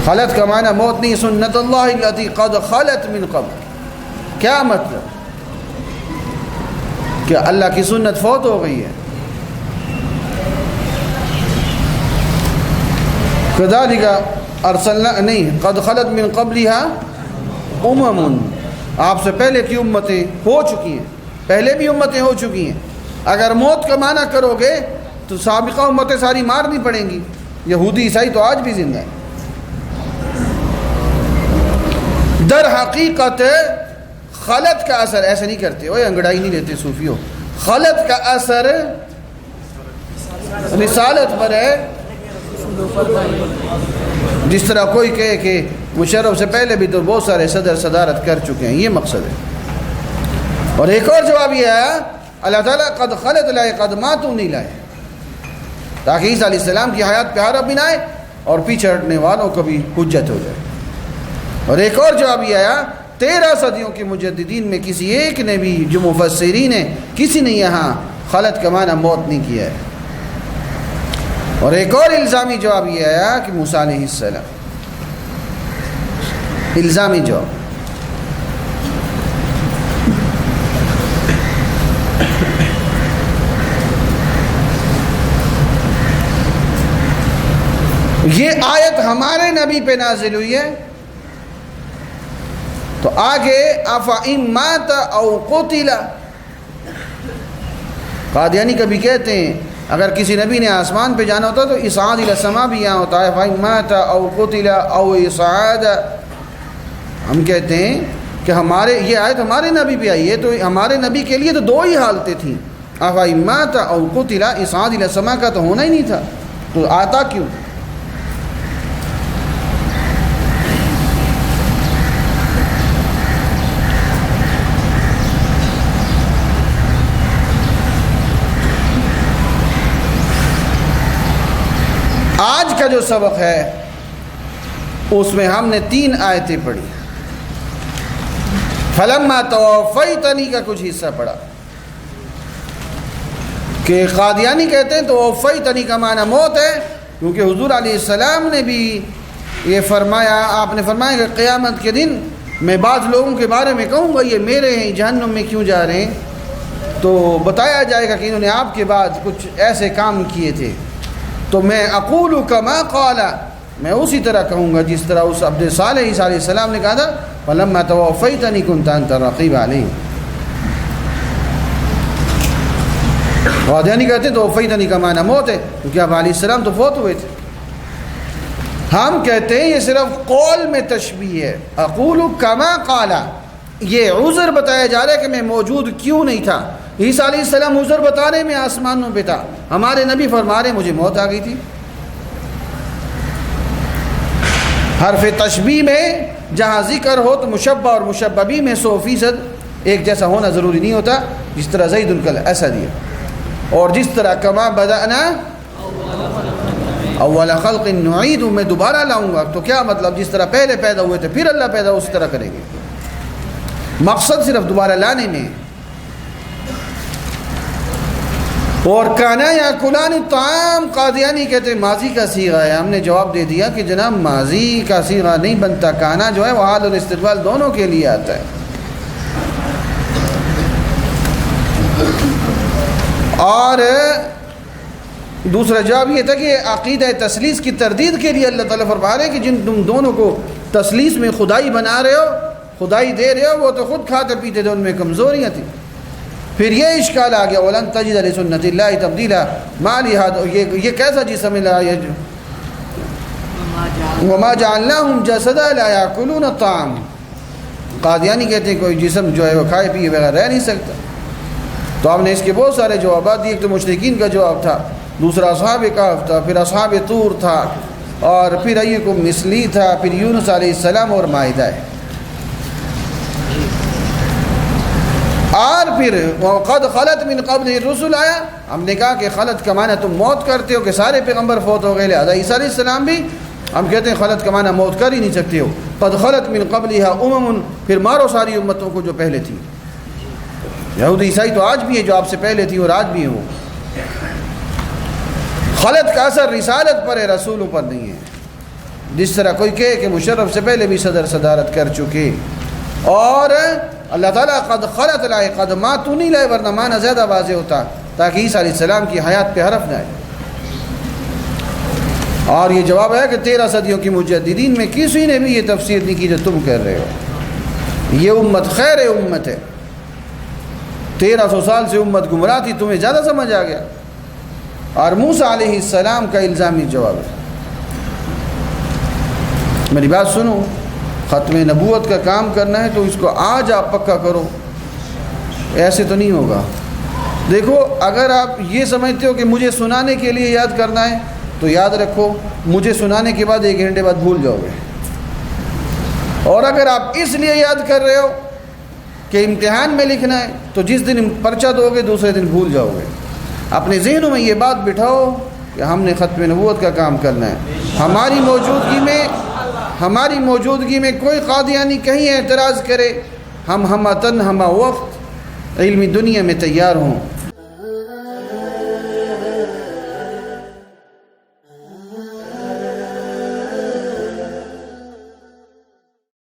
خلت کا معنی موت نہیں، سنت اللہ التی قد خلت من قبل۔ کیا مطلب؟ کہ اللہ کی سنت فوت ہو گئی ہے۔ کذالک ارسلنا، نہیں، قد خلت من قبلھا امم، آپ سے پہلے کی امتیں ہو چکی ہیں، پہلے بھی امتیں ہو چکی ہیں۔ اگر موت کا معنی کرو گے تو سابقہ امتیں ساری مارنی پڑیں گی، یہودی عیسائی تو آج بھی زندہ ہیں۔ در حقیقت خلت کا اثر، ایسے نہیں کرتے، اوے انگڑائی نہیں لیتے صوفیوں، خلت کا اثر رسالت پر ہے۔ جس طرح کوئی کہے کہ مشرف سے پہلے بھی تو بہت سارے صدر صدارت کر چکے ہیں، یہ مقصد ہے۔ اور ایک اور جواب یہ آیا، اللہ تعالیٰ قد خلت لائے، قد ماتو نہیں لائے، تاکہ عیسیٰ علیہ السلام کی حیات پہ حرف بھی نہ آئے اور پیچھے ہٹنے والوں کو بھی حجت ہو جائے۔ اور ایک اور جواب یہ آیا، 13 صدیوں کے مجددین میں کسی ایک نے بھی، جو مفسرین ہیں، کسی نے یہاں خلت کا معنی موت نہیں کیا ہے۔ اور ایک اور الزامی جواب یہ آیا کہ موسیٰ علیہ السلام، الزامی جواب، یہ آیت ہمارے نبی پہ نازل ہوئی ہے، تو آگے افَإِن مَاتَ أَوْ قُتِلَ، قادیانی کبھی کہتے ہیں اگر کسی نبی نے آسمان پہ جانا ہوتا تو اصعاد الی السماء بھی یہاں ہوتا ہے، فَإِن مَاتَ أَوْ قُتِلَ أَوْ اِصْعَادَ۔ ہم کہتے ہیں کہ یہ آیت ہمارے نبی پہ آئی ہے، تو ہمارے نبی کے لیے تو دو ہی حالتیں تھیں، افَإِن مَاتَ أَوْ قُتِلَ، اصعاد الی السماء کا تو ہونا ہی نہیں تھا، تو آتا کیوں؟ آج کا جو سبق ہے اس میں ہم نے 3 آیتیں پڑھی، فَلَمَّا تَوَفَّيْتَنِی کا کچھ حصہ پڑھا، کہ قادیانی کہتے ہیں توفیتنی کا معنی موت ہے، کیونکہ حضور علیہ السلام نے بھی یہ فرمایا، آپ نے فرمایا کہ قیامت کے دن میں بعض لوگوں کے بارے میں کہوں گا یہ میرے ہیں، جہنم میں کیوں جا رہے ہیں، تو بتایا جائے گا کہ انہوں نے آپ کے بعد کچھ ایسے کام کیے تھے، تو میں اقول کما قال، میں اسی طرح کہوں گا جس طرح اس عبد صالح عیسیٰ علیہ السلام نے کہا تھا، فَلَمَّا تَوَفَّيْتَنِی كُنْتَ أَنْتَ الرَّقِيبَ عَلَيْهِمْ، قادیانی کہتے ہیں توفیتنی کا معنی موت ہے، کیونکہ آپ علیہ السلام تو فوت ہوئے تھے۔ ہم کہتے ہیں یہ صرف قول میں تشبیہ ہے، اقول کما قال، یہ عذر بتایا جا رہا ہے کہ میں موجود کیوں نہیں تھا۔ عیسیٰ علیہ السلام عذر بتا رہے میں آسمانوں پہ تھا، ہمارے نبی فرما رہے مجھے موت آ گئی تھی۔ حرف تشبیہ میں جہاں ذکر ہو تو مشبہ اور مشبہ بھی میں 100% ایک جیسا ہونا ضروری نہیں ہوتا، جس طرح زید کل اسد ہے، اور جس طرح کما بدأنا اول خلق نعید، میں دوبارہ لاؤں گا، تو کیا مطلب جس طرح پہلے پیدا ہوئے تھے پھر اللہ پیدا اس طرح کریں گے، مقصد صرف دوبارہ لانے میں۔ اور کانا یا کلان الطعام، قادیانی کہتے ہیں ماضی کا صیغہ ہے۔ ہم نے جواب دے دیا کہ جناب ماضی کا صیغہ نہیں بنتا، کانا جو ہے وہ حال اور استقبال دونوں کے لیے آتا ہے۔ اور دوسرا جواب یہ تھا کہ عقیدہ تثلیث کی تردید کے لیے اللہ تعالیٰ فرما رہے ہیں کہ جن تم دونوں کو تثلیث میں خدائی بنا رہے ہو، خدائی دے رہے ہو، وہ تو خود کھاتے پیتے تھے، ان میں کمزوریاں تھیں۔ پھر یہ اشکال آ گیا وَلَن تَجِدَ لِسُنَّتِ اللَّهِ تَبْدِيلًا، مَا لِهَذَا، یہ کیسا جسم ہے، وَمَا جَعَلْنَاهُمْ جَسَدًا لَا يَأْكُلُونَ الطَّعَامَ، قادیانی کہتے ہیں کوئی جسم جو ہے وہ کھائے پیے بغیر رہ نہیں سکتا۔ تو ہم نے اس کے بہت سارے جوابات دیے، ایک تو مشرکین کا جواب تھا، دوسرا اصحاب کہف تھا، پھر اصحاب طور تھا، اور پھر ایکم مثلی تھا، پھر یونس علیہ السلام اور مائدہ ہے، اور پھر قد خلت من قبل الرسل آیا۔ ہم نے کہا کہ خلت کا معنی تم موت کرتے ہو کہ سارے پیغمبر فوت ہو گئے، لہذا عیسیٰ علیہ السلام بھی ہم کہتے ہیں خلت کا معنی موت کر ہی نہیں سکتے ہو۔ قد خلت من قبلها امم، پھر مارو ساری امتوں کو جو پہلے تھی۔ یہود عیسائی تو آج بھی ہے جو آپ سے پہلے تھی اور آج بھی ہو۔ خلت کا اثر رسالت پر ہے، رسولوں پر نہیں ہے۔ جس طرح کوئی کہے کہ مشرف سے پہلے بھی صدر صدارت کر چکے، اور اللہ تعالیٰ قد خلت لائے، قد ماتو نہیں لائے، ورنہ معنی زیادہ واضح ہوتا تاکہ عیسیٰ علیہ السلام کی حیات پہ حرف نہ آئے۔ اور یہ جواب ہے کہ 13 صدیوں کی مجددین میں کسی نے بھی یہ تفسیر نہیں کی جو تم کر رہے ہو۔ یہ امت خیر امت ہے، 1300 سال سے امت گمراہ تھی، تمہیں زیادہ سمجھ آ گیا۔ اور موسیٰ علیہ السلام کا الزامی جواب ہے۔ میری بات سنو، ختم نبوت کا کام کرنا ہے تو اس کو آج آپ پکا کرو، ایسے تو نہیں ہوگا۔ دیکھو اگر آپ یہ سمجھتے ہو کہ مجھے سنانے کے لیے یاد کرنا ہے تو یاد رکھو، مجھے سنانے کے بعد 1 گھنٹے بعد بھول جاؤ گے۔ اور اگر آپ اس لیے یاد کر رہے ہو کہ امتحان میں لکھنا ہے تو جس دن پرچہ دو گے دوسرے دن بھول جاؤ گے۔ اپنے ذہنوں میں یہ بات بٹھاؤ کہ ہم نے ختم نبوت کا کام کرنا ہے۔ ہماری موجودگی میں کوئی قادیانی کہیں اعتراض کرے، ہم ہمہ تن ہمہ وقت علمی دنیا میں تیار ہوں۔